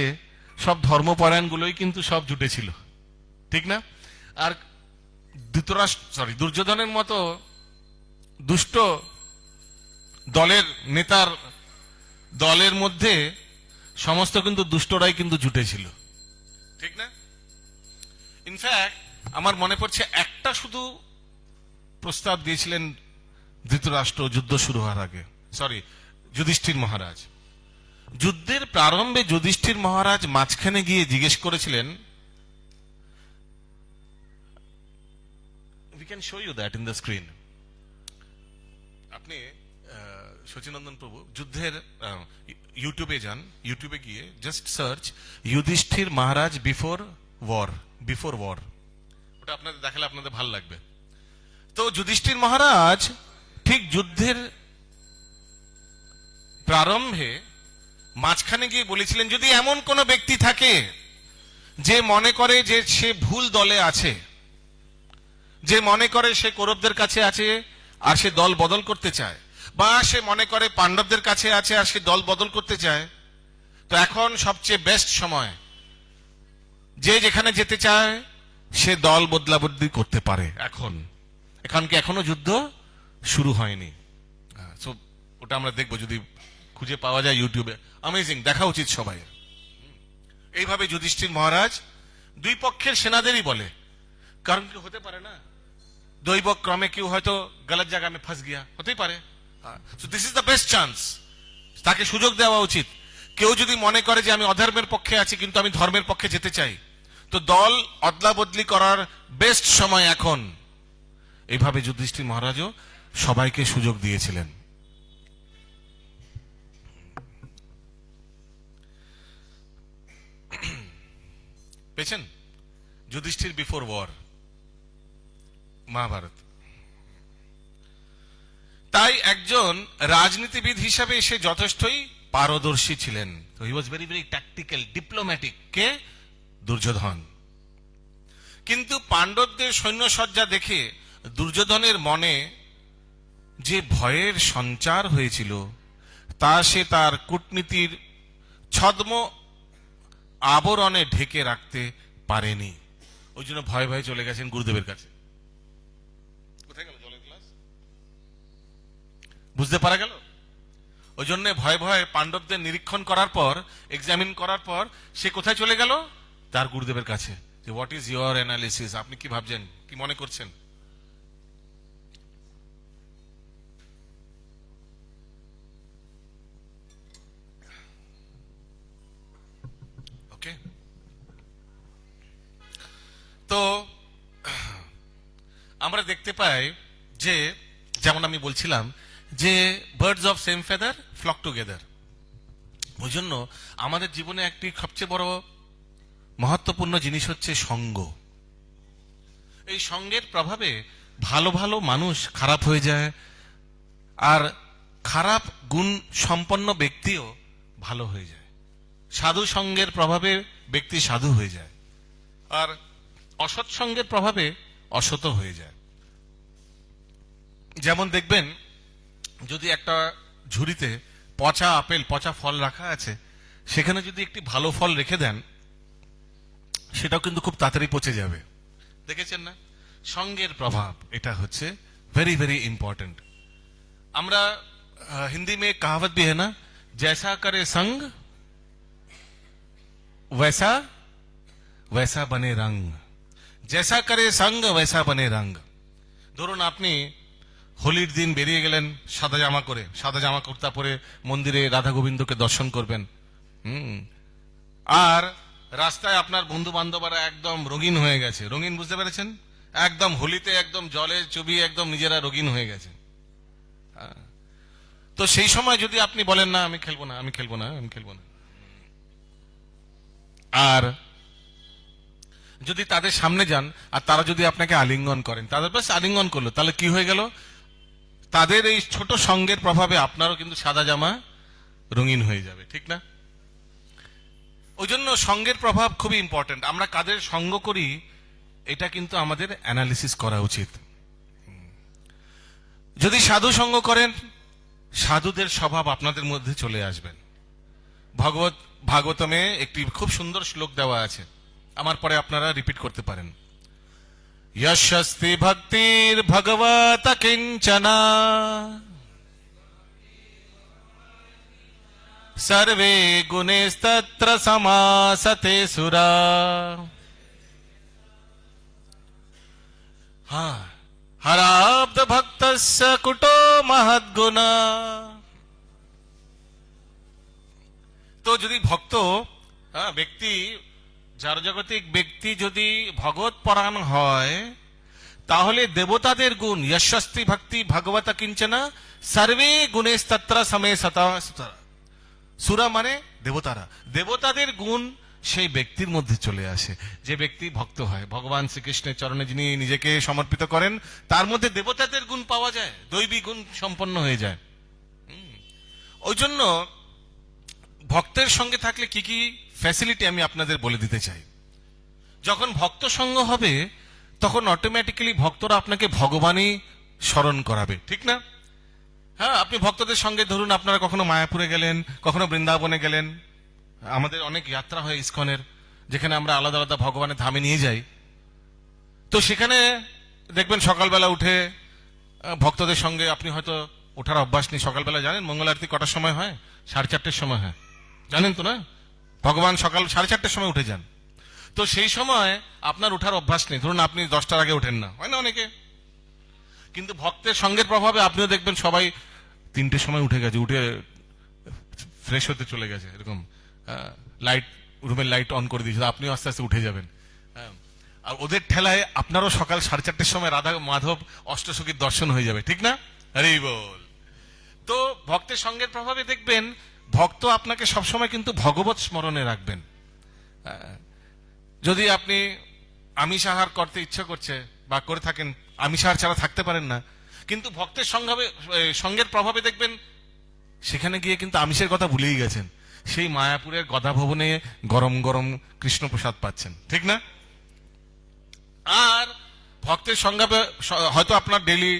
সব ধর্মপরায়ণ গুলোই কিন্তু সব জুটেছিল, ঠিক না? আর দুর্যোধনের মতো দুষ্ট দলের নেতার দলের মধ্যে সমস্ত কিন্তু দুষ্টরাই কিন্তু জুটেছিল, ঠিক না? ইনফ্যাক্ট আমার মনে পড়ছে একটা শুধু প্রস্তাব দিয়েছিলেন ধৃতরাষ্ট্র যুদ্ধ শুরু হওয়ার আগে, যুধিষ্ঠির মহারাজ। যুদ্ধের প্রারম্ভে যুধিষ্ঠির মহারাজ মাঝখানে গিয়ে জিজ্ঞেস করেছিলেন, we can show you that in the screen. আপনি শচীনন্দন প্রভু যুদ্ধের ইউটিউবে যান, ইউটিউবে গিয়ে জাস্ট সার্চ যুধিষ্ঠির মহারাজ বিফোর ওয়ার, ওটা আপনাদের দেখালে আপনাদের ভালো লাগবে। তো যুধিষ্ঠির মহারাজ ঠিক যুদ্ধের প্রারম্ভে মাঝখানে গিয়ে বলেছিলেন, যদি এমন কোন ব্যক্তি থাকে যে মনে করে যে সে ভুল দলে আছে, যে মনে করে সে কৌরবদের কাছে আছে আর সে দল বদল করতে চায়, বা সে মনে করে পাণ্ডবদের কাছে আছে আর সে দল বদল করতে চায়, তো এখন সবচেয়ে বেস্ট সময়, যে যেখানে যেতে চায় সে দল বদলা বদলি করতে পারে। এখন কি এখনো যুদ্ধ শুরু হয়নি। সো ওটা আমরা দেখবো, যদি খুঁজে পাওয়া যায় ইউটিউবে। অ্যামেজিং, দেখা উচিত সবাই। এইভাবে যুধিষ্ঠির মহারাজ দুই পক্ষের সেনাদেরই বলে, কারণ কি হতে পারে না দৈব ক্রমে কেউ হয়তো গলত জায়গা মে ফাঁস গিয়া, হতেই পারে। So this is the best chance, তাকে সুযোগ দেওয়া উচিত। কেউ যদি মনে করে যে আমি অধর্মের পক্ষে আছি কিন্তু আমি ধর্মের পক্ষে যেতে চাই, তো দল অদলা বদলি করার বেস্ট সময় এখন। এইভাবে যুধিষ্ঠির মহারাজও সবাইকে সুযোগ দিয়েছিলেন। পেয়েছেন যুধিষ্ঠির বিফোর ওয়ার, মহাভারত। তাই একজন রাজনীতিবিদ হিসাবে সে যথেষ্টই পারদর্শী ছিলেন। He was very very tactical, diplomatic. কে? দুর্যোধন। কিন্তু পাণ্ডবদের সৈন্যসজ্জা দেখে দুর্যোধনের মনে যে ভয়ের সঞ্চার হয়েছিল তা সে তার কূটনীতির ছদ্ম আবরণে ঢেকে রাখতে পারেনি। ওই জন্য ভয়ে ভয়ে চলে গেছেন গুরুদেবের কাছে। কোথায় গেল জলের গ্লাস? বুঝতে পারা গেল? ওই জন্য ভয়ে ভয়ে পাণ্ডবদের নিরীক্ষণ করার পর, এক্সামিন করার পর সে কোথায় চলে গেল? তার গুরুদেবের কাছে। যে হোয়াট ইজ ইউর অ্যানালিসিস, আপনি কি ভাবছেন, কি মনে করছেন? ওকে, তো আমরা দেখতে পাই যে, যেমন আমি বলছিলাম যে birds of same feather flock together. ওই জন্য আমাদের জীবনে একটি সবচেয়ে বড় মহত্বপূর্ণ জিনিস হচ্ছে সঙ্গ। এই সঙ্গের প্রভাবে ভালো ভালো মানুষ খারাপ হয়ে যায়, আর খারাপ গুণ সম্পন্ন ব্যক্তিও ভালো হয়ে যায়। সাধু সঙ্গের প্রভাবে ব্যক্তি সাধু হয়ে যায়, আর অসৎ সঙ্গের প্রভাবে অসৎ হয়ে যায়। যেমন দেখবেন, যদি একটা ঝুড়িতে পচা আপেল, পচা ফল রাখা আছে, সেখানে যদি একটি ভালো ফল রেখে দেন, সেটাও কিন্তু খুব তাড়াতাড়ি পচে যাবে। দেখেছেন না? সঙ্গের প্রভাব, এটা হচ্ছে वेरी वेरी इंपॉर्टेंट। আমরা हिंदी में कहावत भी है ना, जैसा करे संग वैसा वैसा बने रंग, जैसा करे संग वैसा बने रंग। ধরুন আপনি হোলির দিন বেরিয়ে গেলেন সাদা জামা করে, সাদা জামা কুর্তা পরে মন্দিরে রাধা গোবিন্দকে দর্শন করবেন। আর রাস্তায় আপনার বন্ধু বান্ধবরা একদম রঙিন হয়ে গেছে। রঙিন বুঝতে পেরেছেন? একদম হোলিতে একদম জলে চুবিয়ে একদম নিজেরা রঙিন হয়ে গেছে। তো সেই সময় যদি আপনি বলেন না আমি খেলবো না, আমি খেলবো না, আমি খেলবো না, আর যদি তাদের সামনে যান আর তারা যদি আপনাকে আলিঙ্গন করেন, তাদের বাস আলিঙ্গন করলো, তাহলে কি হয়ে গেল? তাদের এই ছোট সঙ্গের প্রভাবে আপনারও কিন্তু সাদা জামা রঙিন হয়ে যাবে, ঠিক না? ওই জন্য সঙ্গের প্রভাব খুবই ইম্পর্টেন্ট। আমরা কাদের সঙ্গ করি এটা কিন্তু আমাদের অ্যানালিসিস করা উচিত। যদি সাধু সঙ্গ করেন, সাধুদের স্বভাব আপনাদের মধ্যে চলে আসবেন। ভাগবতমে একটি খুব সুন্দর শ্লোক দেওয়া আছে, আমার পরে আপনারা রিপিট করতে পারেন। यशस्ति भक्तिर भगवत किंचना सर्वे गुणेस्तत्र समासते सुरा। हाँ, हराब्द भक्तस्य कुतो महद्गुना। तो যদি ভক্ত ব্যক্তি, জাগতিক ব্যক্তি যদি ভগবত পরায়ণ হয়, তাহলে দেবতাদের গুণ, যশস্তি ভক্তি ভগবত কিঞ্চনা সর্বে গুণেস্তত্র সমেসতা। সুরা মানে দেবতারা, দেবতাদের গুণ সেই ব্যক্তির মধ্যে চলে আসে। যে ব্যক্তি ভক্ত হয়, ভগবান শ্রীকৃষ্ণের চরণে যিনি নিজেকে সমর্পিত করেন, তার মধ্যে দেবতাদের গুণ পাওয়া যায়, দৈবী গুণ সম্পন্ন হয়ে যায়। ওই জন্য ভক্তের সঙ্গে থাকলে কি কি ফ্যাসিলিটি আমি আপনাদের বলে দিতে চাই। যখন ভক্ত সঙ্গ হবে তখন অটোমেটিক্যালি ভক্তরা আপনাকে ভগবানই স্মরণ করাবে, ঠিক না? হ্যাঁ, আপনি ভক্তদের সঙ্গে ধরুন আপনারা কখনো মায়াপুরে গেলেন, কখনো বৃন্দাবনে গেলেন, আমাদের অনেক যাত্রা হয় ইসকনের, যেখানে আমরা আলাদা আলাদা ভগবানের ধামে নিয়ে যাই। তো সেখানে দেখবেন সকালবেলা উঠে ভক্তদের সঙ্গে, আপনি হয়তো ওঠার অভ্যাস নেই, সকালবেলা জানেন মঙ্গল আরতি কটার সময় হয়? 4:30 সময় হয়, জানেন তো না? ভগবান সকাল 4:30 সময় উঠে যান। তো সেই সময় আপনার ওঠার অভ্যাস নেই, ধরুন আপনি 10টার আগে ওঠেন না, হয় না অনেকে। কিন্তু ভক্তের সঙ্গের প্রভাবে আপনিও দেখবেন সবাই 3টের সময় উঠে গেছে, উঠে ফ্রেশ হতে চলে গেছে, এরকম লাইট, রুমের লাইট অন করে দিয়েছে, আপনিও আস্তে আস্তে উঠে যাবেন। আর ওদের ঠেলায় আপনারও সকাল 4:30 সময় রাধা মাধব অষ্টসখীর দর্শন হয়ে যাবে, ঠিক না? হরি বল। তো ভক্তের সঙ্গের প্রভাবে দেখবেন ভক্ত আপনাকে সবসময় কিন্তু ভগবত স্মরণে রাখবেন। যদি আপনি আমিষ আহার করতে ইচ্ছা করছে বা করে থাকেন, আমিষ আহার ছাড়া থাকতে পারেন না, কিন্তু ভক্তের সঙ্গের প্রভাবে দেখবেন সেখানে গিয়ে কিন্তু আমিষের কথা ভুলেই গেছেন, সেই মায়াপুরের গদা ভবনে গরম গরম কৃষ্ণ প্রসাদ পাচ্ছেন, ঠিক না? আর ভক্তের সঙ্গে হয়তো আপনার ডেলি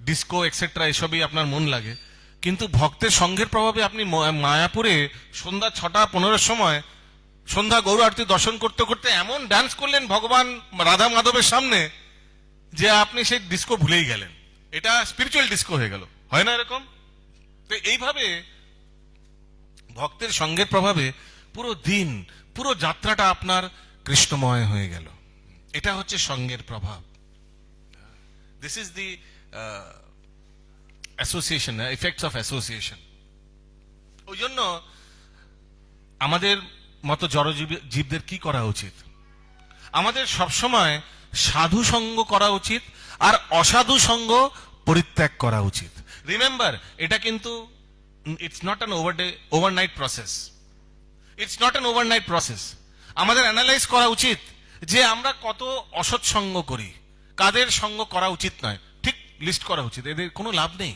ডিস্কো এক্সেট্রা এসবই আপনার মন লাগে, কিন্তু ভক্তের সঙ্গের প্রভাবে আপনি মায়াপুরে সন্ধ্যা 6:15 সময় সন্ধ্যা গৌর আরতি দর্শন করতে করতে এমন ডান্স করলেন ভগবান রাধা মাধবের সামনে যে আপনি সেই ডিস্কো ভুলেই গেলেন। এটা স্পিরিচুয়াল ডিস্কো হয়ে গেল, হয় না এরকম? তো এইভাবে ভক্তের সঙ্গের প্রভাবে পুরো দিন, পুরো যাত্রাটা আপনার কৃষ্ণময় হয়ে গেল। এটা হচ্ছে সঙ্গের প্রভাব। This is the association, effects of association. ওই জন্য আমাদের মতো জীবদের কি করা উচিত? আমাদের সবসময় সাধু সঙ্গ করা উচিত আর অসাধু সঙ্গ পরিত্যাগ করা উচিত। রিমেম্বার, এটা কিন্তু it's not an overnight process. It's not an overnight process. আমাদের অ্যানালাইজ করা উচিত যে আমরা কত অসৎ সঙ্গ করি, কাদের সঙ্গ করা উচিত নয়, ঠিক লিস্ট করা উচিত। এদের কোনো লাভ নেই।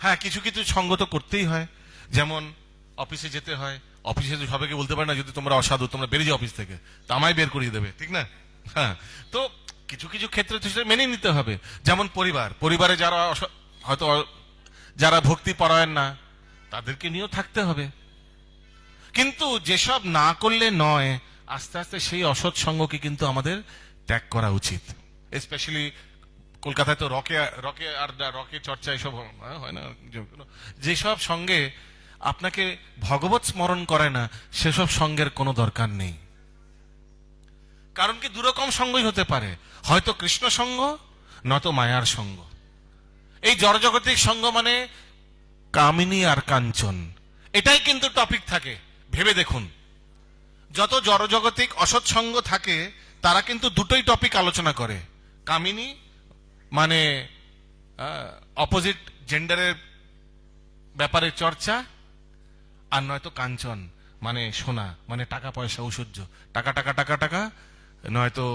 হ্যাঁ, কিছু কিছু সঙ্গ তো করতেই হয়, যেমন অফিসে যেতে হয়, অফিসে সবাইকে বলতে পারে না যদি তোমরা অসাধু, তোমরা বেরিয়ে যাও অফিস থেকে, তো আমায় বের করিয়ে দেবে, ঠিক না? হ্যাঁ, তো কিছু কিছু ক্ষেত্রে তো সেটা মেনে নিতে হবে। যেমন পরিবারে যারা হয়তো যারা ভক্তি পরায়ণ না, তাদেরকে নিয়েও থাকতে হবে। কিন্তু যেসব না করলে নয়, আস্তে আস্তে সেই অসৎ সঙ্গকে কিন্তু আমাদের ত্যাগ করা উচিত। স্পেশালি কলকাতায় তো রকে চর্চা এসব হয় না, যেসব সঙ্গে আপনাকে ভগবত স্মরণ করে না, সেসব সঙ্গের কোনো দরকার নেই। কারণ কি, দুরকম সঙ্গই হতে পারে, হয়তো কৃষ্ণ সঙ্গ, নয়তো মায়ার সঙ্গ। এই জড়জগতিক সঙ্গ মানে কামিনী আর কাঞ্চন, এটাই কিন্তু টপিক থাকে। ভেবে দেখুন, যত জড়জগতিক অসৎ সঙ্গ থাকে তারা কিন্তু দুটোই টপিক আলোচনা করে। কামিনী মানে অপোজিট জেন্ডারের ব্যাপারে চর্চা, আর নয়তো কাঞ্চন মানে সোনা, মানে টাকা পয়সা, ঐশ্বর্য, টাকা টাকা টাকা টাকা, নয়তো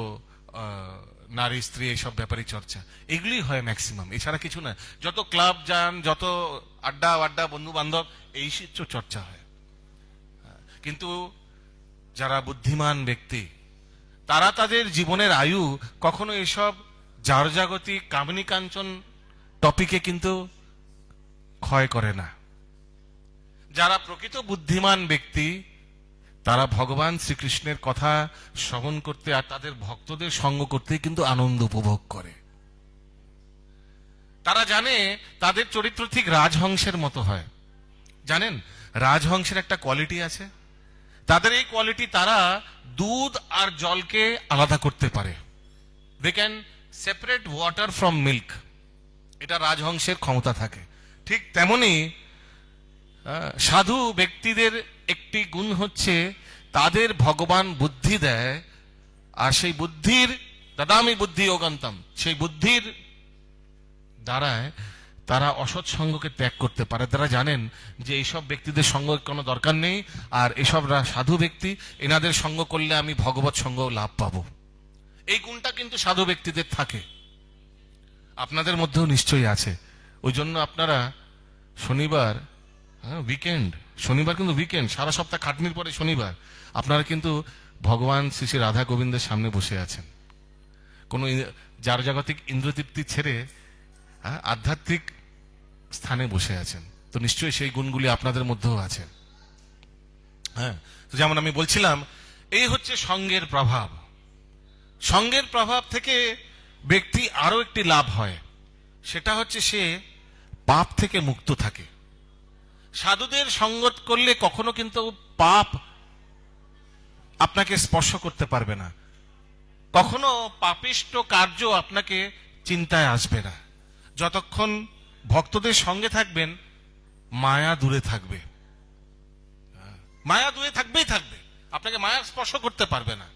নারী স্ত্রী, এইসব ব্যাপারে চর্চা। এগুলি হয় ম্যাক্সিমাম, এছাড়া কিছু না। যত ক্লাব যান, যত আড্ডা বন্ধু বান্ধব, এই চর্চা হয়। কিন্তু যারা বুদ্ধিমান ব্যক্তি, তারা তাদের জীবনের আয়ু কখনো এসব জড়জাগতিক কামিনী কাঞ্চন টপিকে কিন্তু ক্ষয় করে না। যারা প্রকৃত বুদ্ধিমান ব্যক্তি, তারা ভগবান শ্রীকৃষ্ণের কথা শ্রবণ করতে আর তাদের ভক্তদের সঙ্গ করতে কিন্তু আনন্দ উপভোগ করে। তারা জানে তাদের চরিত্র ঠিক রাজহংসের মতো হয়। জানেন, রাজহংসের একটা কোয়ালিটি আছে, তাদের এই কোয়ালিটি, তারা দুধ আর জলকে আলাদা করতে পারে। They can separate water from milk. এটা রাজহংসের ক্ষমতা থাকে। ঠিক তেমনি সাধু ব্যক্তিদের একটি গুণ হচ্ছে তাদের ভগবান বুদ্ধি দেয়, আর সেই বুদ্ধির দাদামি বুদ্ধি যোগান্তম, সেই বুদ্ধির দ্বারায় তারা অসৎ সঙ্গকে ত্যাগ করতে পারে। তারা জানেন যে এইসব ব্যক্তিদের সঙ্গ কোনো দরকার নেই, আর এসব সাধু ব্যক্তি, এনাদের সঙ্গ করলে আমি ভগবত সঙ্গ লাভ পাবো। এই গুণটা কিন্তু সাধু ব্যক্তিদের থাকে, আপনাদের মধ্যেও নিশ্চয়ই আছে। ওই জন্য আপনারা শনিবার, শনিবার কিন্তু উইকেন্ড, সারা সপ্তাহ খাটনির পরে শনিবার আপনারা কিন্তু ভগবান শ্রী শ্রী রাধা গোবিন্দের সামনে বসে আছেন, কোনো জাগতিক ইন্দ্রতৃপ্তি ছেড়ে আধ্যাত্মিক স্থানে বসে আছেন। তো নিশ্চয়ই সেই গুণগুলি আপনাদের মধ্যেও আছে। হ্যাঁ, তো যেমন আমি বলছিলাম, এই হচ্ছে সঙ্গের প্রভাব। সঙ্গের প্রভাব থেকে ব্যক্তি আরো একটি লাভ হয়, সেটা হচ্ছে সে পাপ থেকে মুক্ত থাকে। সাধুদের সঙ্গত করলে কখনো কিন্তু পাপ আপনাকে স্পর্শ করতে পারবে না, কখনো পাপিষ্ট কার্য আপনাকে চিন্তায় আসবে না। যতক্ষণ ভক্তদের সঙ্গে থাকবেন, মায়া দূরে থাকবে, মায়া দূরে থাকবেই থাকবে, আপনাকে মায়া স্পর্শ করতে পারবে না।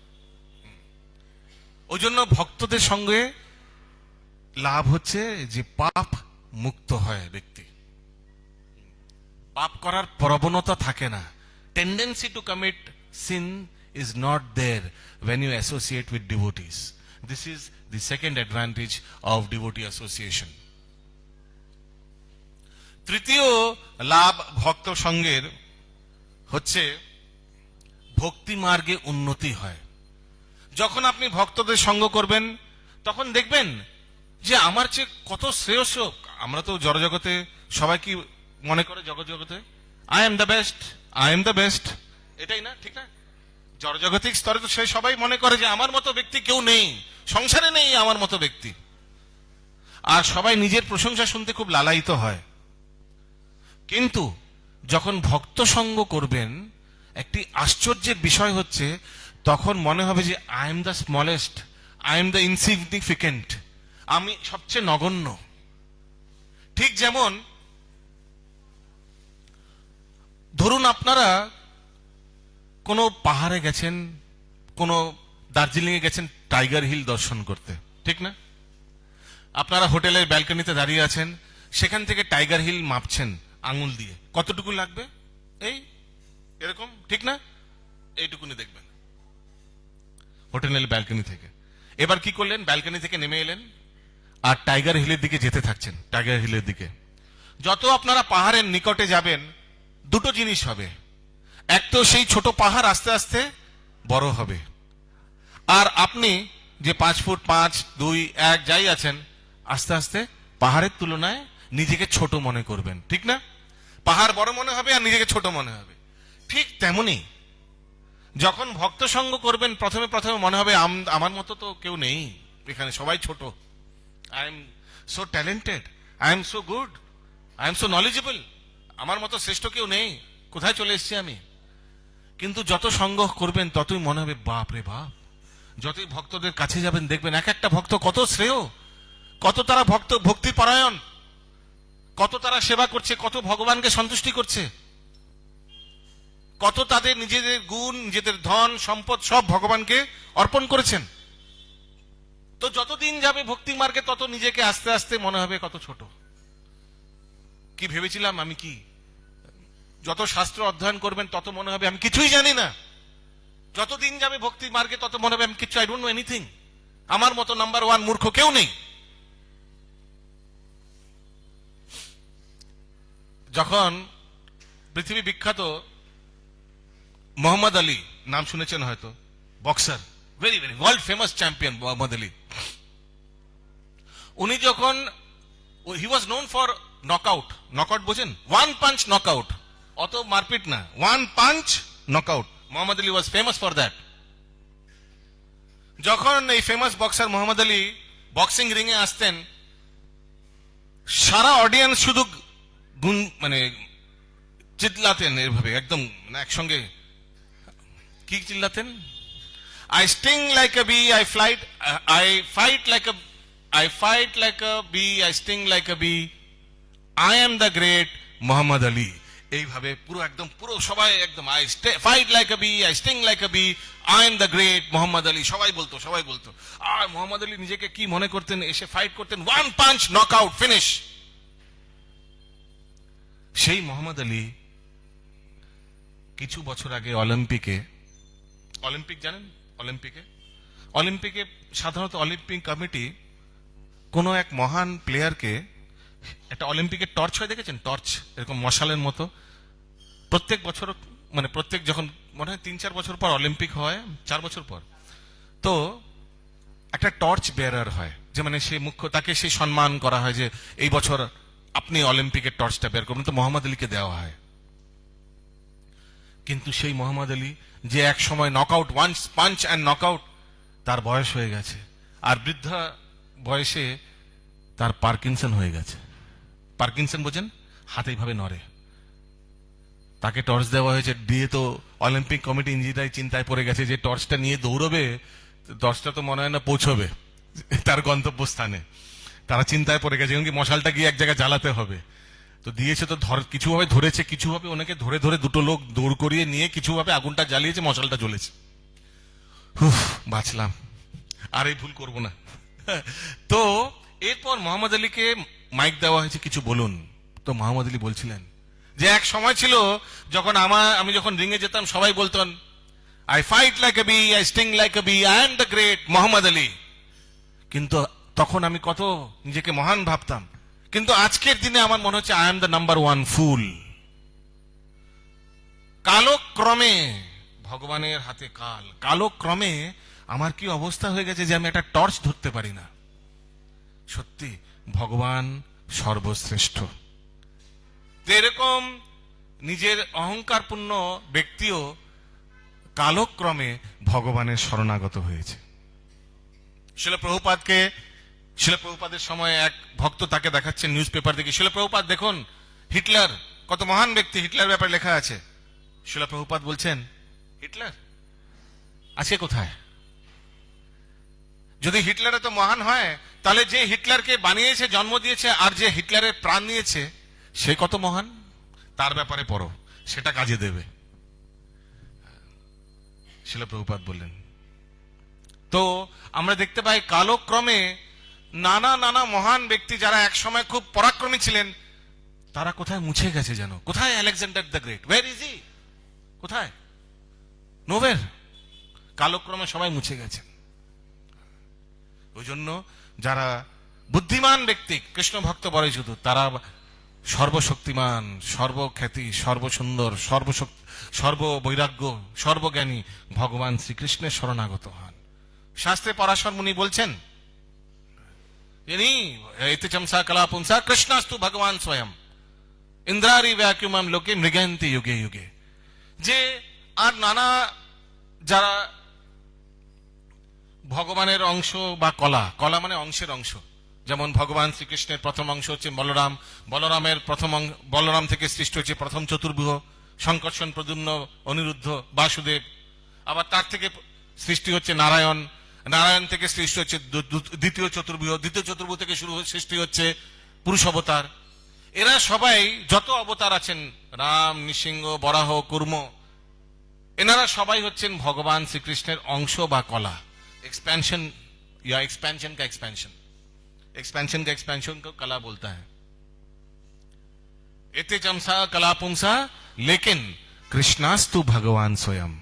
ওই জন্য ভক্তদের সঙ্গে লাভ হচ্ছে যে পাপ মুক্ত হয় ব্যক্তি, পাপ করার প্রবণতা থাকে না। Tendency to commit sin is not there when you associate with devotees. This is the second advantage of devotee association. তৃতীয় লাভ ভক্ত সঙ্গের হচ্ছে ভক্তি মার্গে উন্নতি হয়। যখন আপনি ভক্তদের সঙ্গ করবেন, তখন দেখবেন যে আমার চেয়ে কত শ্রেয়স। আমরা তো জড়জগতে সবাই কি মনে করে, জগতে I am the best, I am the best, এটাই না? ঠিক না? জড়জগতিক স্তরে তো সে সবাই মনে করে যে আমার মতো ব্যক্তি কেউ নেই, সংসারে নেই আমার মতো ব্যক্তি। আর সবাই নিজের প্রশংসা শুনতে খুব লালায়িত হয়। কিন্তু যখন ভক্ত সঙ্গ করবেন, একটি আশ্চর্যের বিষয় হচ্ছে, তখন মনে হবে যে I am the smallest, I am the insignificant, আমি সবচেয়ে নগণ্য। ঠিক যেমন ধরুন আপনারা কোনো পাহাড়ে গেছেন, কোনো দার্জিলিং এ গেছেন টাইগার হিল দর্শন করতে, ঠিক না? আপনারা হোটেলের ব্যালকনিতে দাঁড়িয়ে আছেন, সেখান থেকে টাইগার হিল মাপছেন আঙুল দিয়ে, কতটুকু লাগবে? এই এরকম, ঠিক না? এইটুকুনি দেখবেন হোটেলের ব্যালকনি থেকে। এবার কি করলেন? ব্যালকনি থেকে নেমে এলেন আর টাইগার হিলের দিকে যেতে থাকছেন। টাইগার হিলের দিকে যত আপনারা পাহাড়ের নিকটে যাবেন, দুটো জিনিস হবে। এক তো সেই ছোট পাহাড় আস্তে আস্তে বড় হবে, আর আপনি যে 5 ফুট 5, 2, 1 যাই আছেন, আস্তে আস্তে পাহাড়ের তুলনায় নিজেকে ছোট মনে করবেন, ঠিক না? পাহাড় বড় মনে হবে আর নিজেকে ছোট মনে হবে। ঠিক তেমনি যখন ভক্ত সঙ্গ করবেন, প্রথমে প্রথমে মনে হবে আমার মতো তো কেউ নেই এখানে, সবাই ছোট। I am so talented, I am so good, I am so knowledgeable, আমার মতো শ্রেষ্ঠ কেউ নেই, কোথায় চলে এসেছি আমি। কিন্তু যত সঙ্গ করবেন ততই মনে হবে বাপ রে বাপ। যতই ভক্তদের কাছে যাবেন, দেখবেন এক একটা ভক্ত কত শ্রেয়, কত তারা ভক্তি পরায়ণ, কত তারা সেবা করছে, কত ভগবানকে সন্তুষ্টি করছে, কত তাদের নিজেদের গুণ, নিজেদের ধন সম্পদ সব ভগবানকে অর্পণ করেছেন। তো যতদিন যাবে ভক্তি মার্গে, তত নিজেকে আস্তে আস্তে মনে হবে কত ছোট। কি ভেবেছিলাম আমি কি? যত শাস্ত্র অধ্যয়ন করবেন তত মনে হবে আমি কিছুই জানি না। যতদিন যাবে ভক্তি মার্গে, তত মনে হবে আমি কিছু, আই ডোন্ট নো এনিথিং, আমার মতো নাম্বার 1 মূর্খ কেউ নেই। যখন পৃথিবী বিখ্যাত মোহাম্মদ আলী, নাম শুনেছেন হয়তো, boxer, very very world famous champion Muhammad Ali, উনি যখন, he was known for knockout. Knockout বোঝেন? 1 পাঞ্চ নকআউট, অত মারপিট না, 1 punch knockout. Muhammad Ali was famous for that. যখন এই famous boxer Muhammad Ali boxing ring এ আসতেন, সারা অডিয়েন্স শুধু মানে চিল্লাতেন এভাবে, একদম একসঙ্গে। কি চিল্লাতেন? I sting like a bee, I fight like a bee, I sting like a bee, I am the great Muhammad Ali. এইভাবে পুরো একদম পুরো সবাই একদম, I fight like a bee, I sting like a bee, I am the great Muhammad Ali, সবাই বলতো। আর মোহাম্মদ আলী নিজেকে কি মনে করতেন? এসে ফাইট করতেন, 1 পাঞ্চ নকআউট, ফিনিশ। সেই মোহাম্মদ আলী কিছু বছর আগে অলিম্পিক জানেন? অলিম্পিকে সাধারণত অলিম্পিক কমিটি কোন এক মহান প্লেয়ারকে, একটা অলিম্পিকের টর্চ হয় দেখেছেন? টর্চ এরকম মশালের মতো, প্রত্যেক বছর, মানে প্রত্যেক যখন মনে হয় 3-4 বছর পর অলিম্পিক হয়, 4 বছর পর, তো একটা টর্চ বেয়ারার হয়, যে মানে সে মুখ্য, তাকে সে সম্মান করা হয় যে এই বছর আপনি অলিম্পিকের টর্চটা বের করবেন, তো মোহাম্মদ আলীকে দেওয়া হয়। কিন্তু সেই মোহাম্মদ আলী যে এক সময় knockout, once punch and knockout, তার বয়স হয়ে গেছে, আর বৃদ্ধা বয়সে তার পার্কিনসন হয়ে গেছে। পার্কিনসন বোঝেন, হাতে এইভাবে নড়ে। তাকে টর্চ দেওয়া হয়েছে, দিয়ে তো অলিম্পিক কমিটি ইঞ্জিনিয়ার চিন্তায় পড়ে গেছে যে টর্চটা নিয়ে দৌড়বে, টর্চটা তো মনে হয় না পৌঁছবে তার গন্তব্যস্থানে। তারা চিন্তায় পড়ে গেছে, কারণ কি মশালটা গিয়ে এক জায়গায় জ্বালাতে হবে। তো দিয়েছে, তো কিছুভাবে ধরেছে, কিছুভাবে ওনাকে ধরে ধরে দুটো লোক দৌড় করিয়ে নিয়ে কিছুভাবে আগুনটা জ্বালিয়েছে, মশালটা জ্বলেছে। হুফ, বাঁচলাম, আর এই ভুল করব না। তো এরপর মোহাম্মদ আলীকে মাইক দেওয়া হয়েছে, কিছু বলুন। তো মোহাম্মদ আলী বলছিলেন যে এক সময় ছিল যখন আমি যখন রিঙে যেতাম সবাই বলতেন, I fight like a bee, I sting like a bee, I am the great Muhammad Ali. কিন্তু তখন আমি কত নিজেকে মহান ভাবতাম, কিন্তু আজকের দিনে আমার মনে হচ্ছে I am the number one ফুল। কালক্রমে ভগবানের হাতে কাল, কালক্রমে আমার কি অবস্থা হয়ে গেছে যে আমি একটা টর্চ ধরতে পারি না। সত্যি ভগবান সর্বশ্রেষ্ঠ। তো এরকম নিজের অহংকারপূর্ণ ব্যক্তিও কালক্রমে ভগবানের শরণাগত হয়েছে। শিল প্রভুপাদের সময় এক ভক্ত তাকে দেখাচ্ছেন নিউজ পেপার দেখে, শিল প্রভুপাদ দেখুন হিটলার কত মহান ব্যক্তি, হিটলার ব্যাপারে লেখা আছে। শিল প্রভুপাদ বলছেন, হিটলার আজকে কোথায়? যদি হিটলার এত মহান হয়, তাহলে যে হিটলারকে বানিয়েছে, জন্ম দিয়েছে, আর যে হিটলারের প্রাণ নিয়েছে, সে কত মহান, তার ব্যাপারে পড়ো, সেটা কাজে দেবে। শিল প্রভুপাদ বললেন। তো আমরা দেখতে পাই কালক্রমে নানা নানা মহান ব্যক্তি যারা একসময় খুব পরাক্রমী ছিলেন, তারা কোথায় মুছে গেছে যেন। কোথায় Alexander the great? Where is he? কোথায়? নোভের। কালক্রমে সবাই মুছে গেছেন। ওই জন্য যারা বুদ্ধিমান ব্যক্তি, কৃষ্ণ ভক্ত বলে শুধু, তারা সর্বশক্তিমান, সর্বখ্যাতি, সর্বসুন্দর, সর্ববৈরাগ্য, সর্বজ্ঞানী ভগবান শ্রীকৃষ্ণের শরণাগত হন। শাস্ত্রে পরাশর মুনি বলছেন, এতে চমসা কলা পুংসা কৃষ্ণাস্তু ভগবান স্বয়ং ইন্দ্রারি ব্যাকুমাম লোকে মৃগয়ন্তি যুগে যুগে। যে আর নানা যারা ভগবানের অংশ বা কলা, কলা মানে অংশের অংশ, যেমন ভগবান শ্রীকৃষ্ণের প্রথম অংশ হচ্ছে বলরাম, বলরামের বলরাম থেকে সৃষ্টি হচ্ছে প্রথম চতুর্ভুজ, সংকর্ষণ, প্রদ্যুম্ন, অনিরুদ্ধ, বাসুদেব। আবার তার থেকে সৃষ্টি হচ্ছে নারায়ণ, নারায়ণ থেকে সৃষ্টি হচ্ছে দ্বিতীয় চতুর্ভুজ, দ্বিতীয় চতুর্ভুজ থেকে সৃষ্টি হচ্ছে পুরুষ অবতার। এরা সবাই যত অবতার আছেন, রাম, নৃসিংহ, বরাহ, কুর্ম, এনারা সবাই হচ্ছেন ভগবান শ্রীকৃষ্ণের অংশ বা কলা। एक्सपेंशन या एक्सपेंशन का एक्सपेंशन को कला बोलता है। एते चमसा कला पुंसा लेकिन कृष्णास्तु भगवान स्वयं,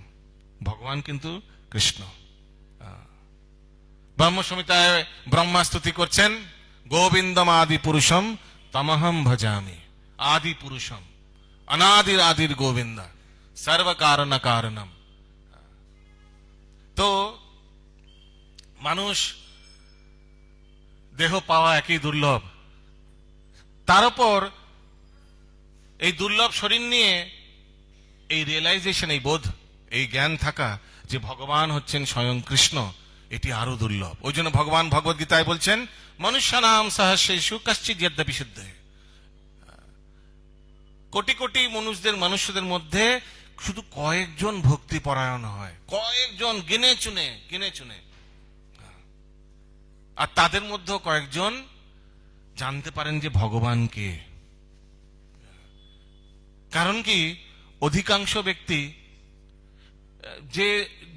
भगवान किंतु कृष्ण। ब्रह्म संहिताय ब्रह्मा स्तुति करছেন, गोविंदम आदि पुरुषम तमहम भजामि। आदि पुरुषम, अनादिर आदिर गोविंद, सर्व कारण कारणम। तो মানুষ দেহ পাওয়া একই দুর্লভ, তার উপর এই দুর্লভ শরীর নিয়ে এই রিয়েলাইজেশন, এই বোধ, এই জ্ঞান থাকা যে ভগবান হচ্ছেন স্বয়ং কৃষ্ণ, এটি আরো দুর্লভ। ওই জন্য ভগবান ভগবদ গীতায় বলছেন, মনুষ্যানাম সহস্রেষু কশ্চিৎ যদ্যপি সিদ্ধে। কোটি কোটি মানুষদের মধ্যে শুধু কয়েকজন ভক্তি পরায়ণ হয়, কয়েকজন গিনে চুনে, আর তাদের মধ্যে কয়েকজন জানতে পারেন যে ভগবান কে। কারণ কি, অধিকাংশ ব্যক্তি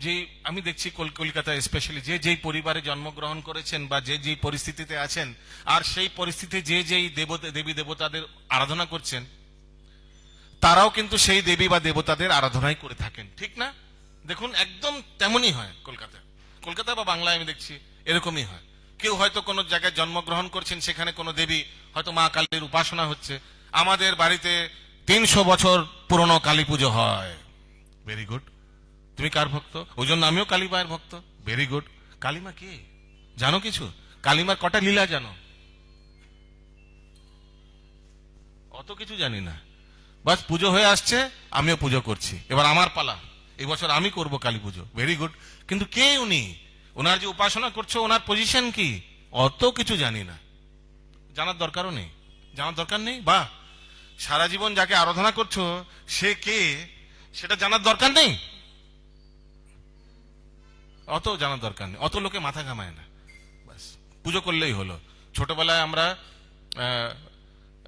যে আমি দেখছি কলকাতায় স্পেশালি, যে পরিবারে জন্মগ্রহণ করেছেন বা যে পরিস্থিতিতে আছেন, আর সেই পরিস্থিতি যেই দেবী দেবতাদের আরাধনা করছেন, তারাও কিন্তু সেই দেবী বা দেবতাদের আরাধনাই করে থাকেন, ঠিক না? দেখুন একদম তেমনই হয় কলকাতা বা বাংলায়, আমি দেখছি এরকমই হয়। কেউ হয়তো কোনো জায়গায় জন্মগ্রহণ করছেন, সেখানে কোনো দেবী, হয়তো মা কালীর উপাসনা হচ্ছে। আমাদের বাড়িতে 300 বছর পুরনো কালী পুজো হয়। Very good. তুমি কার ভক্ত? ওই জন্য আমিও কালী মায়ের ভক্ত। Very good. কালীমা কে জানো কিছু? কালীমার কটা লীলা জানো? অত কিছু জানি না। বাস পুজো হয়ে আসছে, আমিও পুজো করছি, এবার আমার পালা, এই বছর আমি করব কালী পুজো, ভেরি গুড। কিন্তু কে উনি, ওনার যে উপাসনা করছো ওনার পজিশন কি, অত কিছু জানি না, জানার দরকারও নেই, জানার দরকার নেই। বা সারা জীবন যাকে আরাধনা করছো সে কে সেটা জানার দরকার নেই, অত জানার দরকার নেই, অত লোকে মাথা ঘামায় না, বাস পুজো করলেই হলো। ছোটবেলায় আমরা আহ,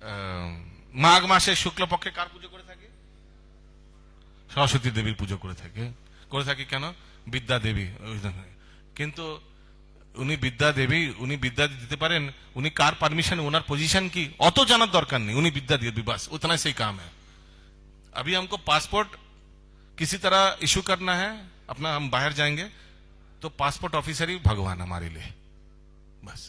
আহ, মাঘ মাসে শুক্লপক্ষে কার পুজো করে থাকি? সরস্বতী দেবীর পুজো করে থাকি কেন? বিদ্যা দেবী। কিন্তু উনি বিদ্যা দেবী, উনি বিদ্যা দিতে পারেন, উনি কার পারমিশন, ওনার পজিশন কি, অত জানার দরকার নেই, উনি বিদ্যা দিয়ে बस उतना से ही काम है। अभी हमको पासपोर्ट किसी तरह इशू करना है अपना, हम बाहर जाएंगे तो पासपोर्ट ऑफिसर ही भगवान हमारे लिए, बस।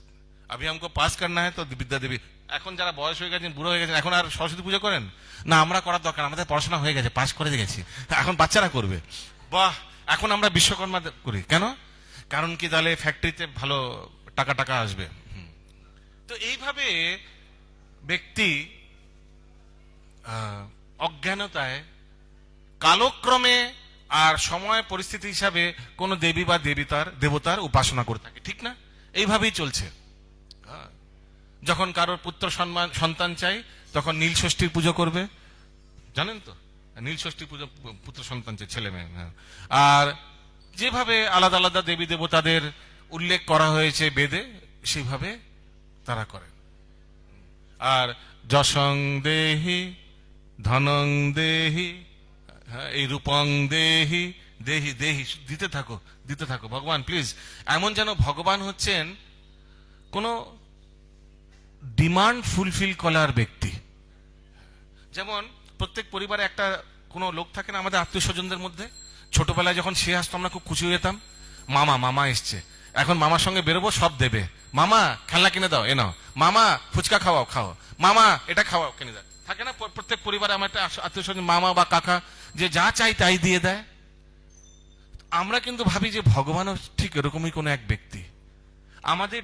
अभी हमको पास करना है तो বিদ্যা দেবী। এখন যারা বয়স হয়ে গেছেন, বুড়ো হয়ে গেছেন, এখন আর সরস্বতী পুজো করেন না? আমরা করার দরকার, আমাদের পড়াশোনা হয়ে গেছে, পাস করে গেছি, এখন বাচ্চারা করবে। বাহ, এখন আমরা বিশ্বকর্মা করি কেন? কারণ কি, তাহলে ফ্যাক্টরিতে ভালো টাকা টাকা আসবে। তো এইভাবে ব্যক্তি অজ্ঞানতায় কালক্রমে আর সময় পরিস্থিতি হিসাবে কোন দেবী বা দেবতার উপাসনা করে থাকে, ঠিক না? এইভাবেই চলছে। যখন কারোর পুত্র সন্তান চাই তখন নীল ষষ্ঠীর পুজো করবে, জানেন তো? নীল ষষ্ঠী পুজো, পুত্র সন্তান চাই, ছেলে মেয়ে। আর যেভাবে আলাদা আলাদা দেবী দেবতাদের উল্লেখ করা হয়েছে বেদে, সেইভাবে তারা করেন। আর যশং দেহি ধনং দেহি, এই রূপং দেহি, দেহি দেহি দিতে থাকো ভগবান প্লিজ। এমন যেন ভগবান হচ্ছেন কোন ডিমান্ড ফুলফিল করার ব্যক্তি। যেমন প্রত্যেক পরিবারে একটা কোনো লোক থাকে না, আমাদের আত্মীয় স্বজনদের মধ্যে, ছোটবেলায় যখন সে আসতো আমরা খুব খুশি হয়ে যেতাম, মামা এসছে, এখন মামার সঙ্গে বেরোবো, সব দেবে, মামা খেলনা কিনে দাও, এ নাও, মামা ফুচকা খাও, মামা এটা খাওয়াও, কিনে দাও। থাকে না প্রত্যেক পরিবারে আমার একটা আত্মীয় স্বজন, মামা বা কাকা, যে যা চাই তাই দিয়ে দেয়। আমরা কিন্তু ভাবি যে ভগবানও ঠিক এরকমই কোনো এক ব্যক্তি, আমাদের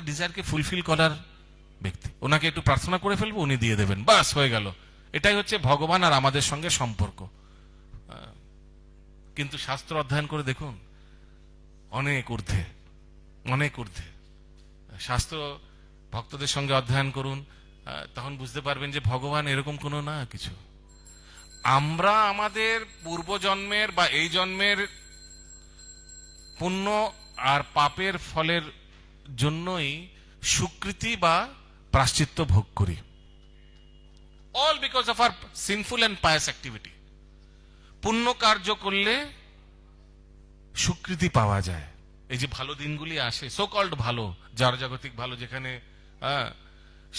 ডিজায়ারকে ফুলফিল করার ব্যক্তি। ওনাকে একটু প্রার্থনা করে ফেলবো, উনি দিয়ে দেবেন, বাস হয়ে গেল। এটাই হচ্ছে ভগবান আর আমাদের সঙ্গে সম্পর্ক। কিন্তু শাস্ত্র অধ্যয়ন করে দেখুন, অনেক ঊর্ধ্বে। শাস্ত্র ভক্তদের সঙ্গে অধ্যয়ন করুন, তখন বুঝতে পারবেন যে ভগবান এরকম কোনো না কিছু। আমরা আমাদের পূর্বজন্মের বা এই জন্মের পুণ্য আর পাপের ফলের জন্যই স্বীকৃতি বা প্রায়শ্চিত্ত ভোগ করি, all because of our sinful and pious activity. পুণ্য কার্য করলে স্বীকৃতি পাওয়া যায়। এই যে ভালো দিনগুলি আসে, সো কল্ড ভালো, জাগতিক ভালো যেখানে,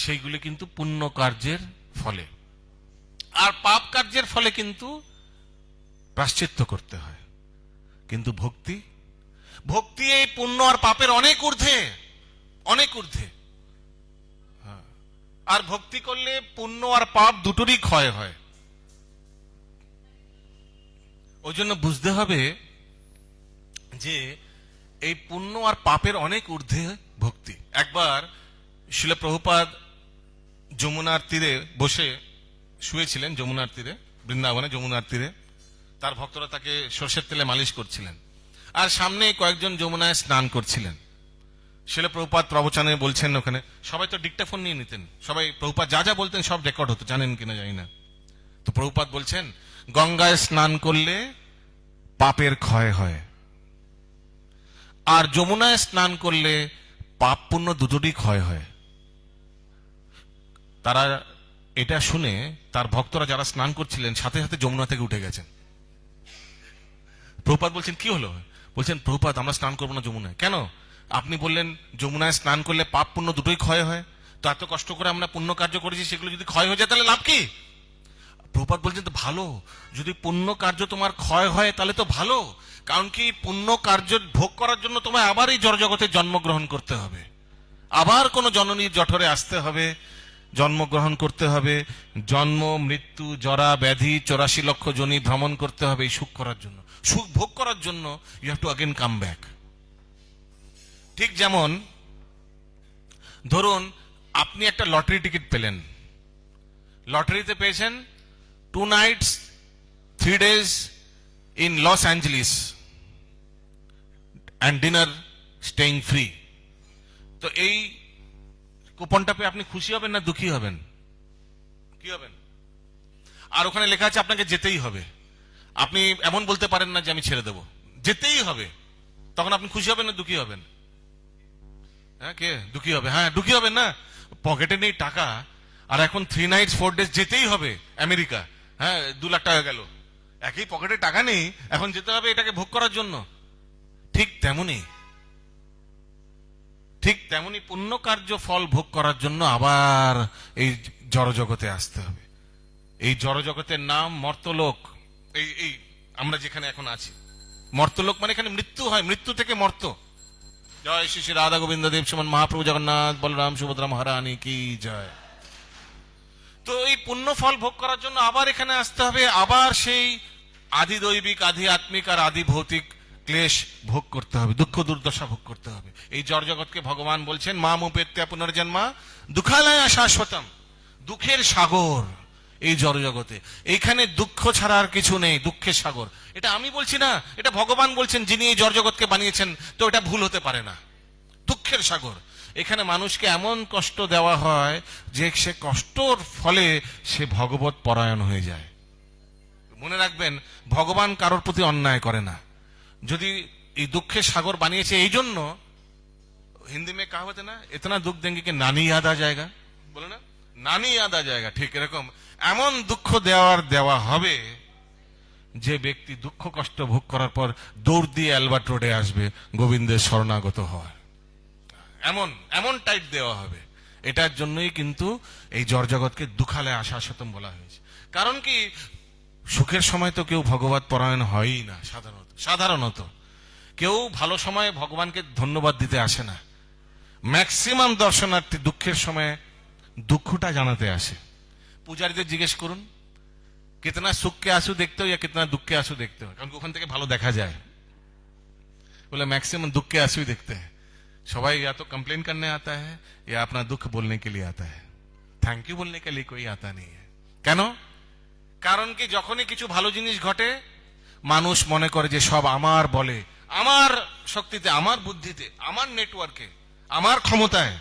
সেইগুলি কিন্তু পুণ্য কার্যের ফলে। আর পাপ কার্যের ফলে কিন্তু প্রায়শ্চিত্ত করতে হয়। কিন্তু ভক্তি এই পুণ্য আর পাপের অনেক ঊর্ধ্বে। আর ভক্তি করলে পুণ্য আর পাপ দুটোরই ক্ষয় হয়। ওই জন্য বুঝতে হবে যে এই পুণ্য আর পাপের অনেক ঊর্ধ্বে ভক্তি। একবার শিল প্রভুপাদ যমুনার তীরে বসে শুয়েছিলেন, যমুনার তীরে, বৃন্দাবনে যমুনার তীরে। তার ভক্তরা তাকে সর্ষের তেলে মালিশ করছিলেন, আর সামনে কয়েকজন যমুনায় স্নান করছিলেন। শিল প্রভুপাদ প্রবচনে বলছেন, ওখানে সবাই তো ডিক্টাফোন নিয়ে নিতেন, সবাই প্রভুপাদ যা বলতেন সব রেকর্ড হতো, জানেন কিনা জানি না। তো প্রভুপাদ বলছেন, গঙ্গায় স্নান করলে পাপের ক্ষয় হয়, আর যমুনায় স্নান করলে পাপ পুণ্য দুটোরই ক্ষয় হয়। তারা এটা শুনে তার ভক্তরা যারা স্নান করছিলেন সাথে সাথে যমুনা থেকে উঠে গেছেন। প্রভুপাদ বলছেন, কি হলো? বলছেন, প্রভুপাদ আমরা স্নান করবো না যমুনায়। কেন? আপনি বললেন যমুনায় স্নান করলে পাপ পুণ্য দুটোই ক্ষয় হয়, তো এত কষ্ট করে আমরা পুণ্য কার্য করেছি, সেগুলো যদি ক্ষয় হয়ে যায় তাহলে লাভ কি? প্রভুপাদ বলছেন, তো ভালো, যদি পুণ্য কার্য তোমার ক্ষয় হয় তাহলে তো ভালো, কারণ কি পুণ্য কার্য ভোগ করার জন্য তোমায় আবার এই জড়জগতে জন্মগ্রহণ করতে হবে, আবার কোন জননীর জঠরে আসতে হবে, জন্মগ্রহণ করতে হবে, জন্ম মৃত্যু জরা ব্যাধি 84 লক্ষ জনি ভ্রমণ করতে হবে এই সুখ করার জন্য, সুখ ভোগ করার জন্য। You have to again come back. ঠিক যেমন ধরুন আপনি একটা লটারি টিকিট পেলেন, লটারিতে পেয়েছেন 2 nights 3 days in Los Angeles and dinner staying free. তো এই কুপনটা পেয়ে আপনি খুশি হবেন না দুঃখী হবেন? কি হবেন? আর ওখানে লেখা আছে আপনাকে যেতেই হবে। আপনি এমন বলতে পারেন না যে আমি ছেড়ে দেব, যেতেই হবে। তখন আপনি খুশি হবেন না দুঃখী হবেন? হ্যাঁ, কে দুঃখী হবে? হ্যাঁ, দুঃখী হবেন না? পকেটে নেই টাকা, আর এখন 3 nights 4 days যেতেই হবে আমেরিকা। হ্যাঁ, 2 লাখ টাকা গেল। একই পকেটে টাকা নেই, এখন যেতে হবে এটাকে ভোগ করার জন্য। ঠিক তেমনি পুণ্য কার্য ফল ভোগ করার জন্য আবার এই জড়জগতে আসতে হবে। এই জড়জগতের নাম মর্তলোক। এই আমরা যেখানে এখন আছি, মর্তলোক মানে এখানে মৃত্যু হয়, মৃত্যু থেকে মর্ত। জয় শ্রী শ্রী রাধা গোবিন্দ দেব সমান মহাপ্রভু জগন্নাথ বলরাম সুভদ্রা মহারানী কি জয়। তো এই পুণ্য ফল ভোগ করার জন্য আবার এখানে আসতে হবে, আবার সেই আদি দৈবিক, আদি আত্মিক আর আদি ভৌতিক ক্লেশ ভোগ করতে হবে, দুঃখ দুর্দশা ভোগ করতে হবে। এই জড়জগৎকে ভগবান বলছেন মাম উপেত্যা পুনর্জন্মা দুঃখালয়া শাশ্বতম, দুঃখের সাগর এই জড়জগতে। এইখানে দুঃখ ছাড়া আর কিছু নেই, দুঃখের সাগর। এটা আমি বলছি না, এটা ভগবান বলছেন, যিনি এই জড়জগৎকে বানিয়েছেন। তো এটা ভুল হতে পারে না, দুঃখের সাগর। এখানে মানুষকে এমন কষ্ট দেওয়া হয় যে সে কষ্টর ফলে সে ভগবত পরায়ণ হয়ে যায়। মনে রাখবেন, ভগবান কারোর প্রতি অন্যায় করে না। যদি এই দুঃখের সাগর বানিয়েছে এই জন্য, হিন্দি মে কাহাবত না, ইতনা দুঃখ দেঙ্গে কি নানি ইয়াদ আ জায়গা, বলে না, নানি ইয়াদ আ জায়গা। ঠিক এরকম এমন দুঃখ দেওয়া হবে যে ব্যক্তি দুঃখ কষ্ট ভোগ করার পর দৌড় দিয়ে অ্যালবার্ট রোডে আসবে গোবিন্দের শরণাগত হয়। এমন টাইপ দেওয়া হবে। এটার জন্যই কিন্তু এই জড়জগৎকে দুঃখালয় আশাশতম বলা হয়েছে। কারণ কি, সুখের সময় তো কেউ ভগবত পরায়ণ হয়ই না। সাধারণত কেউ ভালো সময়ে ভগবানকে ধন্যবাদ দিতে আসে না। ম্যাক্সিমাম দর্শনার্থী দুঃখের সময় দুঃখটা জানাতে আসে। পূজারীদের জিজ্ঞেস করুন, কিতনা সুখ কে आंसू देखते हो या कितना दुख के आंसू देखते हो? কারণ ওখান থেকে ভালো দেখা যায়। বলে मैक्सिमम दुख के आंसू ही देखते हैं। सबाई या तो कंप्लेन करने आता है या अपना दुख बोलने के लिए आता है, थैंक यू बोलने के लिए कोई आता नहीं है। কেন? কারণ কি, যখনই কিছু ভালো জিনিস ঘটে মানুষ মনে করে যে সব আমার বলে, আমার শক্তিতে, আমার বুদ্ধিতে, আমার নেটওয়ার্কে, আমার ক্ষমতায়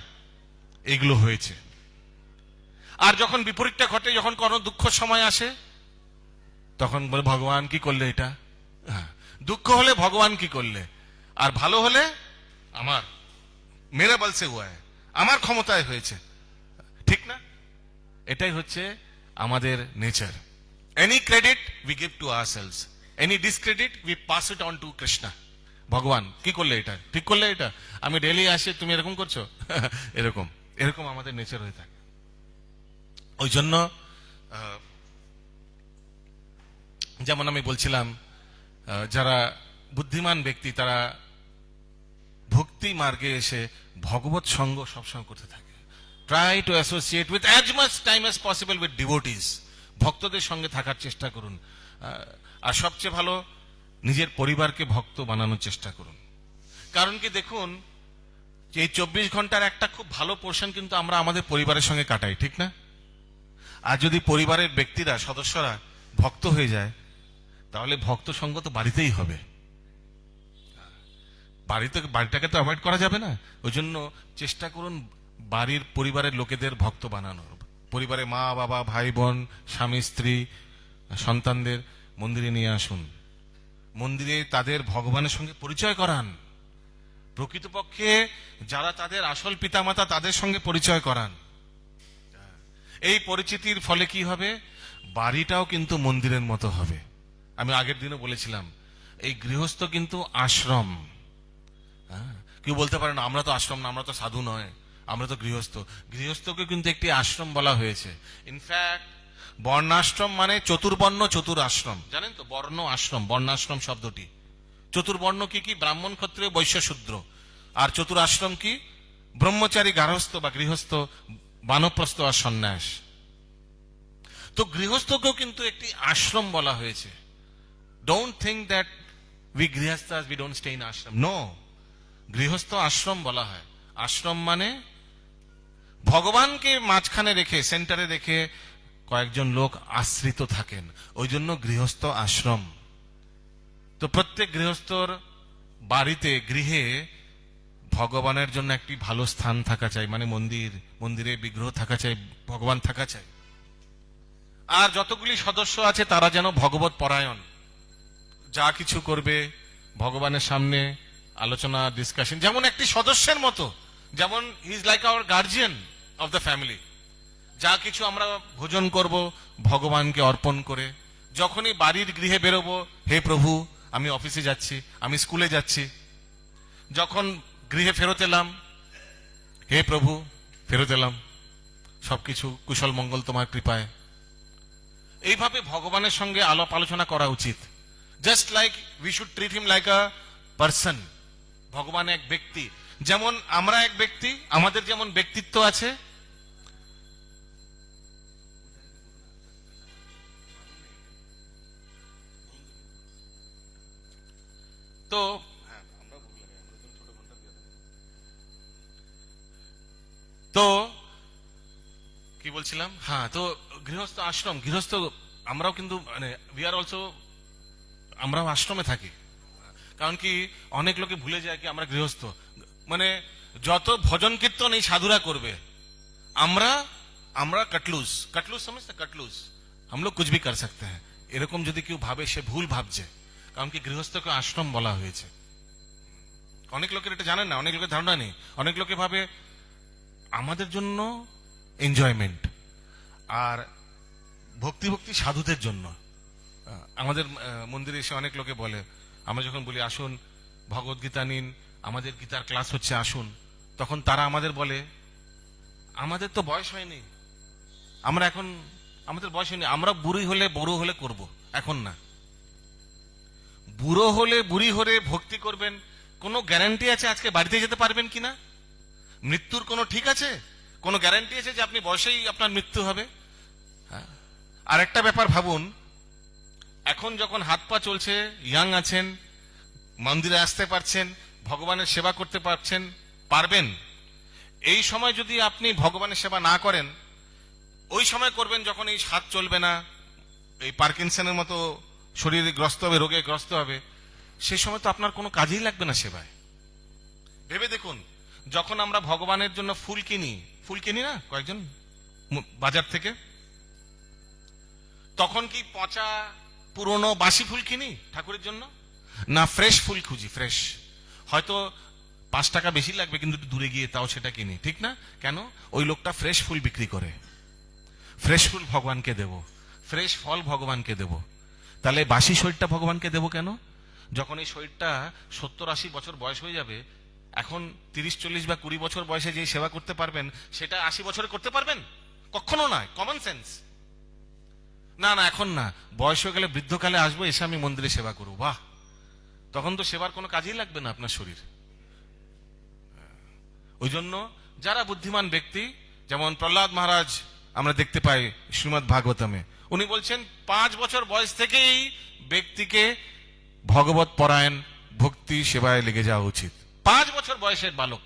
এগুলো হয়েছে। আর যখন বিপরীতটা ঘটে, যখন কোনো দুঃখ সময় আসে, তখন বলে ভগবান কি করলে এটা। দুঃখ হলে ভগবান কি করলে, আর ভালো হলে আমার মেরে বলছে হুয়া হ্যায়, আমার ক্ষমতায় হয়েছে। ঠিক না? এটাই হচ্ছে আমাদের nature. Any credit we give to ourselves, any discredit we pass it on to Krishna. ভগবান কি করলে এটা, ঠিক করলে এটা, আমি ডেলি আসি, তুমি এরকম করছো। এরকম আমাদের নেচার হয়ে থাকে। ওই জন্য যেমন আমি বলছিলাম, যারা বুদ্ধিমান ব্যক্তি তারা ভক্তি মার্গে এসে ভগবত সঙ্গ সবসময় করতে থাকে। Try to associate with as much time as possible with devotees, ভক্তদের সঙ্গে থাকার চেষ্টা করুন। আর সবচেয়ে ভালো, নিজের পরিবারকে ভক্ত বানানোর চেষ্টা করুন। কারণ কি, দেখুন, এই 24 ঘন্টার একটা খুব ভালো পোর্শন কিন্তু আমরা আমাদের পরিবারের সঙ্গে কাটাই, ঠিক না? আর যদি পরিবারের ব্যক্তিরা, সদস্যরা ভক্ত হয়ে যায়, তাহলে ভক্ত সঙ্গ তো বাড়িতেই হবে। বাড়িটাকে তো অ্যাভয়েড করা যাবে না। ওই জন্য চেষ্টা করুন পরিবারের লোকেদের ভক্ত বানানোর। পরিবারে মা বাবা, ভাই বোন, স্বামী স্ত্রী, সন্তানদের মন্দিরে নিয়ে আসুন। মন্দিরে তাদের ভগবানের সঙ্গে পরিচয় করান। প্রকৃতপক্ষে যারা তাদের আসল পিতামাতা, তাদের সঙ্গে পরিচয় করান। এই পরিচিতির ফলে কি হবে, বাড়িটাও কিন্তু মন্দিরের মতো হবে। আমি আগের দিনও বলেছিলাম, এই গৃহস্থ কিন্তু আশ্রম। কেউ বলতে পারে না আমরা তো আশ্রম না, আমরা তো সাধু নয়, আমরা তো গৃহস্থ। গৃহস্থকে কিন্তু একটি আশ্রম বলা হয়েছে। ইনফ্যাক্ট বর্ণাশ্রম মানে চতুর্বর্ণ চতুর আশ্রম, জানেন তো? বর্ণ আশ্রম, বর্ণাশ্রম শব্দটি। চতুর্বর্ণ কি কি? ব্রাহ্মণ, ক্ষত্রিয়, বৈশ্য, শূদ্র। আর চতুর আশ্রম কি? ব্রহ্মচারী, গার্হস্থ বা গৃহস্থ, বানপ্রস্থ আর সন্ন্যাস। তো গৃহস্থকেও কিন্তু একটি আশ্রম বলা হয়েছে। ডোন্ট থিঙ্ক দ্যাট উই গৃহস্থas we don't stay in ashram. No, গৃহস্থ আশ্রম বলা হয়। আশ্রম মানে ভগবানকে মাঝখানে রেখে, সেন্টারে রেখে কয়েকজন লোক আশ্রিত থাকেন, ওই জন্য গৃহস্থ আশ্রম। তো প্রত্যেক গৃহস্থর বাড়িতে, গৃহে ভগবানের জন্য একটি ভালো স্থান থাকা চাই, মানে মন্দিরে বিগ্রহ থাকা চাই, ভগবান থাকা চাই। আর যতগুলি সদস্য আছে তারা যেন ভগবত পরায়ণ, যা কিছু করবে ভগবানের সামনে আলোচনা, ডিসকাশন, যেমন একটি সদস্যের মতো, যেমন he is like our guardian of the family. যা কিছু আমরা ভোজন করব ভগবানকে অর্পণ করে, যখনই বাড়ির গৃহে বেরোবো, হে প্রভু আমি অফিসে যাচ্ছি, আমি স্কুলে যাচ্ছি, যখন গৃহে ফেরত এলাম, হে প্রভু ফেরত এলাম, সবকিছু কুশল মঙ্গল তোমার কৃপায়। এইভাবে ভগবানের সঙ্গে আলাপ আলোচনা করা উচিত। Just like we should treat him like a person. ভগবান এক ব্যক্তি, যেমন আমরা এক ব্যক্তি, আমাদের যেমন ব্যক্তিত্ব আছে, তো তো কি বলছিলাম, হ্যাঁ, তো গৃহস্থ আশ্রম, গৃহস্থ আমরাও কিন্তু মানে উই আর অলসো, আমরাও আশ্রমে থাকি। কারণ কি অনেক লোকে ভুলে যায় কি আমরা গৃহস্থ, মানে যত ভজন কীর্তন এই সাধুরা করবে, আমরা আমরা কটলুস, কটলুস সমঝতে, কটলুস हम लोग कुछ भी कर सकते हैं, এরকম যদি কেউ ভাবে সে ভুল ভাবছে। কারণ কি গৃহস্থকে আশ্রম বলা হয়েছে। অনেক লোকের এটা জানেন না, অনেক লোকের ধারণা নেই, অনেক লোকে ভাবে আমাদের জন্য এনজয়মেন্ট, আর ভক্তি ভক্তি সাধুদের জন্য। আমাদের মন্দিরে এসে অনেক লোকে বলে, আমরা যখন বলি আসুন ভগবত গীতা নিন, আমাদের গীতার ক্লাস হচ্ছে আসুন, তখন তারা আমাদের বলে আমাদের তো বয়স হয়নি, আমরা এখন, আমাদের বয়স হয়নি, আমরা বুড়ি হলে বড় হলে করব, এখন না। বুড়ো হলে বুড়ি হলে ভক্তি করবেন, কোনো গ্যারান্টি আছে আজকে বাড়িতে যেতে পারবেন কিনা? মৃত্যুর কোনো ঠিক আছে? কোনো গ্যারান্টি আছে যে আপনি বয়সেই আপনার মৃত্যু হবে? আর একটা ব্যাপার ভাবুন, এখন যখন হাত পা চলছে, ইয়াং আছেন, মন্দিরে আসতে পারছেন, ভগবানের সেবা করতে পারবেন, এই সময় যদি আপনি ভগবানের সেবা না করেন, ওই সময় করবেন যখন এই হাত চলবে না, এই পার্কিনসনের মতো শরীরে গ্রস্ত হবে, রোগে গ্রস্ত হবে, সেই সময় তো আপনার কোনো কাজেই লাগবে না সেবায়। ভেবে দেখুন, যখন আমরা ভগবানের জন্য ফুল কিনি না কয়েকজন বাজার থেকে, তখন কি পচা পুরনো বাসি ফুল কিনি ঠাকুরের জন্য? না, ফ্রেশ ফুল খুঁজি, ফ্রেশ। হয়তো 5 টাকা বেশি লাগবে, কিন্তু একটু দূরে গিয়ে তাও সেটা কিনি, ঠিক না? কেন? ওই লোকটা ফ্রেশ ফুল বিক্রি করে। ফ্রেশ ফুল ভগবানকে দেব, ফ্রেশ ফল ভগবানকে দেব, তাহলে বাসি শরীরটা ভগবানকে দেব কেন? যখন এই শরীরটা 70-80 বছর বয়স হয়ে যাবে, এখন 30-40 বা 20 বছর বয়সে যে সেবা করতে পারবেন, সেটা 80 বছরে করতে পারবেন? কখনো নয়। Common sense. না না, এখন না, বয়স হয়ে গেলে বৃদ্ধকালে আসবো, এসে আমি মন্দিরে সেবা করবো, বাহ, তখন তো সেবার কোনো কাজেই লাগবে না আপনার শরীর। ওই জন্য যারা বুদ্ধিমান ব্যক্তি, যেমন প্রহ্লাদ মহারাজ আমরা দেখতে পাই শ্রীমদ্ ভাগবতমে, উনি বলছেন 5 বছর বয়স থেকেই ব্যক্তিকে ভগবত পরায়ণ ভক্তি সেবায় লেগে যাওয়া উচিত। 5 বছর বয়সের বালক।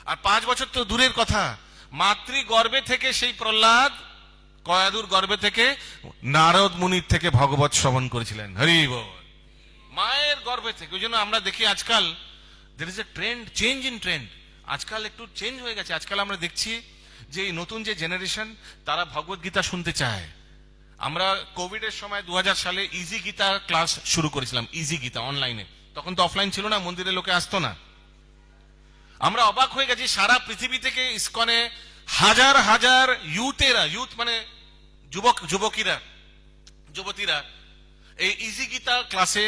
আর 5 বছর তো দূরের কথা, মাতৃ গর্ভে থেকে সেই প্রহ্লাদ কয়াদুর গর্ভে থেকে নারদ মুনির থেকে ভগবত শ্রবণ করেছিলেন। হরি বল। মায়ের গর্ভে থেকে। ওই জন্য আমরা দেখি আজকাল there is a trend, change in trend, আজকাল একটু চেঞ্জ হয়ে গেছে। আজকাল আমরা দেখছি যে নতুন যে জেনারেশন, তারা ভগবত গীতা শুনতে চায়। আমরা কোভিডের সময় 2000 সালে ইজি গীতা ক্লাস শুরু করেছিলাম, ইজি গীতা অনলাইনে। তখন তো অফলাইন ছিল না, মন্দিরে লোকে আসতো না। আমরা অবাক হয়ে গেছি, সারা পৃথিবী থেকে ইসকনে হাজার হাজার ইউথ মানে যুবতীরা এই ইজি গীতা ক্লাসে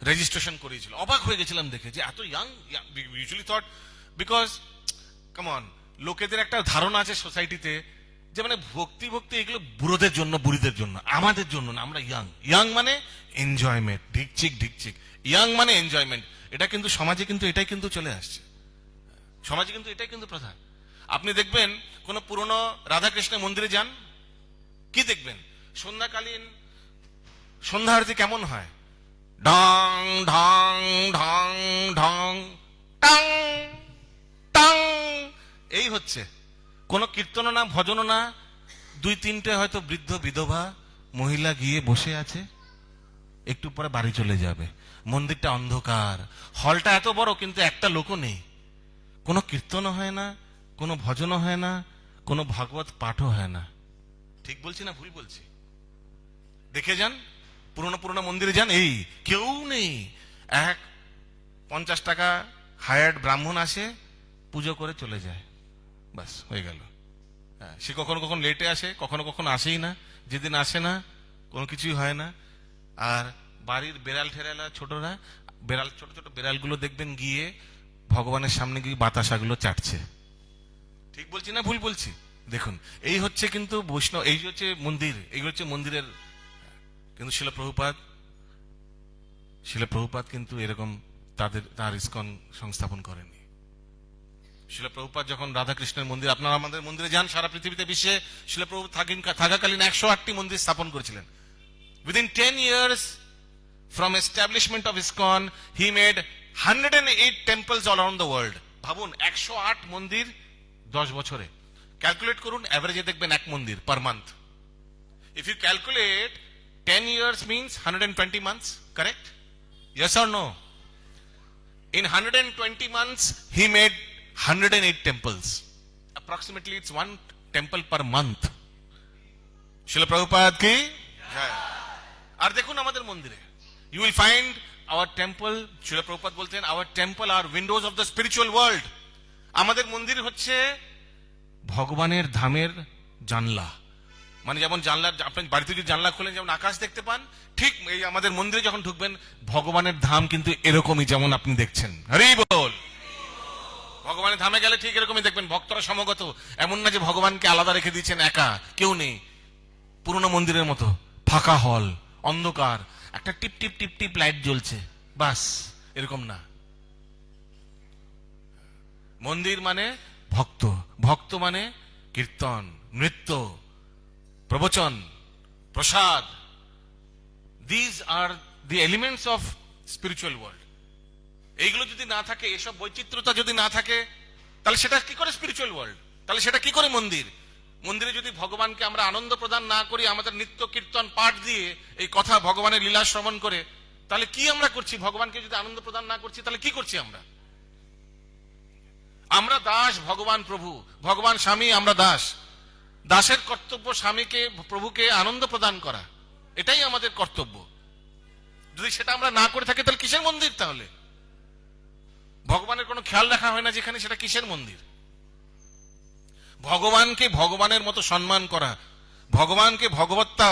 রেজিস্ট্রেশন করেছিল। অবাক হয়ে গেছিলাম দেখে যে এত young. Usually thought, because come on, লোকেদের একটা ধারণা আছে সোসাইটিতে যে মানে ভক্তি এগুলো বুড়োদের জন্য, বুড়িদের জন্য, আমাদের জন্য না। আমরা ইয়াং মানে এনজয়মেন্ট, ঢিকচিক। ইয়াং মানে এনজয়মেন্ট। এটা কিন্তু সমাজে কিন্তু এটাই কিন্তু চলে আসছে, সমাজে কিন্তু এটাই কিন্তু প্রথা। আপনি দেখবেন কোন পুরনো রাধাকৃষ্ণ মন্দিরে যান, কি দেখবেন? সন্ধ্যাকালীন সন্ধ্যা আরতি কেমন হয়? ঢং ঢং ঢং ঢং টাং টাং, এই হচ্ছে। কোন কীর্তন না, ভজন না, দুই তিনটে হয়তো বৃদ্ধ বিধবা মহিলা গিয়ে বসে আছে, একটু পরে বাড়ি চলে যাবে। মন্দিরটা অন্ধকার, হলটা এত বড় কিন্তু একটা লোকও নেই, কোনো কীর্তনও হয় না, কোনো ভজনও হয় না, কোনো ভাগবত পাঠও হয় না। ঠিক বলছি না ভুল বলছি? দেখে যান, পুরোনো পুরোনো মন্দিরে যান, এই কেউ নেই। এক 50 টাকা হায়ার্ড ব্রাহ্মণ আসে, পুজো করে চলে যায়, বাস হয়ে গেল। হ্যাঁ, সে কখনো কখনো লেটে আসে, কখনো কখনো আসেই না। যেদিন আসে না কোনো কিছুই হয় না। আর বাড়ির বেড়াল ঠেরালা ছোটরা, বেড়াল ছোট ছোট বেড়ালগুলো দেখবেন গিয়ে ভগবানের সামনে গিয়ে বাতাসাগুলো চাটছে। ঠিক বলছি না ভুল বলছি? দেখুন, এই হচ্ছে কিন্তু বৈষ্ণব, এই হচ্ছে মন্দির, এই হচ্ছে মন্দিরের। কিন্তু শিল প্রভুপাদ কিন্তু এরকম তার ইসকন সংস্থাপন করেনি। শিল প্রভুপাদ যখন রাধাকৃষ্ণের মন্দির, আপনারা আমাদের মন্দিরে যান, সারা পৃথিবীতে বিশ্বে শিল প্রভু থাকাকালীন 108টি মন্দির স্থাপন করেছিলেন। Within 10 years from establishment of ISKCON, he made 108 temples all around the world. ভাবুন, 108 মন্দির 10 বছরে। ক্যালকুলেট করুন, এভারেজে দেখবেন এক মন্দির per month. If you calculate 10 years means 120 months, correct? Yes or no? In 120 months, he made 108 temples. Approximately it's one temple per month. Srila Prabhupada ki jai. আর দেখুন আমাদের মন্দিরে, you will find our temple, Srila Prabhupada বলতেন, our temple are windows of the spiritual world. আমাদের মন্দির হচ্ছে ভগবানের ধামের জানলা। মানে যেমন জানলার, আপনার বাড়িতে যদি জানলা খোলেন যেমন আকাশ দেখতে পান, ঠিক এই আমাদের মন্দিরে যখন ঢুকবেন ভগবানের ধাম কিন্তু এরকমই যেমন আপনি দেখছেন। হরি বল। ভগবানের ধামে গেলে ঠিক এরকমই দেখবেন, ভক্তরা সমগত, এমন না যে ভগবানকে আলাদা রেখে দিয়েছেন, একা কেউ নেই। পুরনো মন্দিরের মতো ফাঁকা হল, অন্ধকার, একটা টিপ টিপ টিপ টিপ লাইট জ্বলছে, বাস, এরকম না। মন্দির মানে ভক্ত, ভক্ত মানে কীর্তন, নৃত্য, প্রবচন, প্রসাদ। These are the elements of spiritual world. এইগুলো যদি না থাকে, এসব বৈচিত্র্যতা যদি না থাকে, তাহলে সেটা কি করে স্পিরিচুয়াল ওয়ার্ল্ড? তাহলে সেটা কি করে মন্দির? মন্দিরে যদি ভগবানকে আমরা আনন্দ প্রদান না করি, আমাদের নিত্য কীর্তন পাঠ দিয়ে এই কথা ভগবানের লীলা শ্রবণ করে, তাহলে কি আমরা করছি? ভগবানকে যদি আনন্দ প্রদান না করছি, তাহলে কি করছি আমরা? আমরা দাস, ভগবান প্রভু, ভগবান স্বামী, আমরা দাস। দাসের কর্তব্য স্বামীকে, প্রভুকে আনন্দ প্রদান করা, এটাই আমাদের কর্তব্য। যদি সেটা আমরা না করে থাকি, তাহলে কিসের মন্দির? তাহলে ভগবানের কোনো খেয়াল রাখা হয় না যেখানে, সেটা কিসের মন্দির? ভগবানকে ভগবানের মতো সম্মান করা, ভগবানকে ভগবত্তা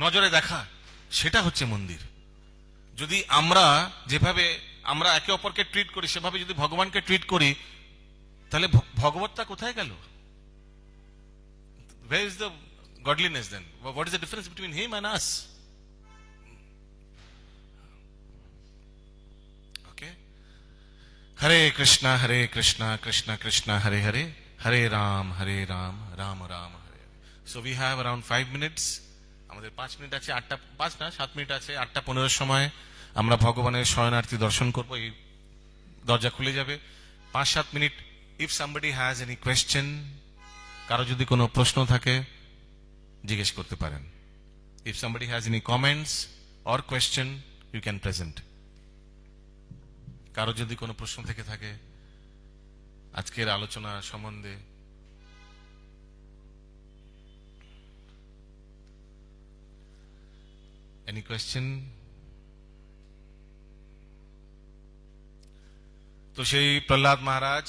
নজরে দেখা, সেটা হচ্ছে মন্দির। যদি আমরা যেভাবে আমরা একে অপরকে ট্রিট করি, সেভাবে যদি ভগবানকে ট্রিট করি, তাহলে ভগবত্তা কোথায় গেল? Where is the godliness then? What is the difference between him and us? Okay. Hare Krishna, Krishna Krishna, Hare Hare, Hare Ram, Ram Ram, Hare Hare. So we have around 5 minutes. আমাদের 5 minute আছে, 5 না 7 minute আছে, 8:15 সময় আমরা ভগবানের শরণার্থী দর্শন করব। এই দরজা খুলে যাবে 5-7 minute. If somebody has any question, কারো যদি কোনো প্রশ্ন থাকে জিজ্ঞেস করতে পারেন। If somebody has any comments or question, you can present. কারো যদি কোনো প্রশ্ন থেকে থাকে আজকের আলোচনা সম্বন্ধে, any question? তো সেই প্রহ্লাদ মহারাজ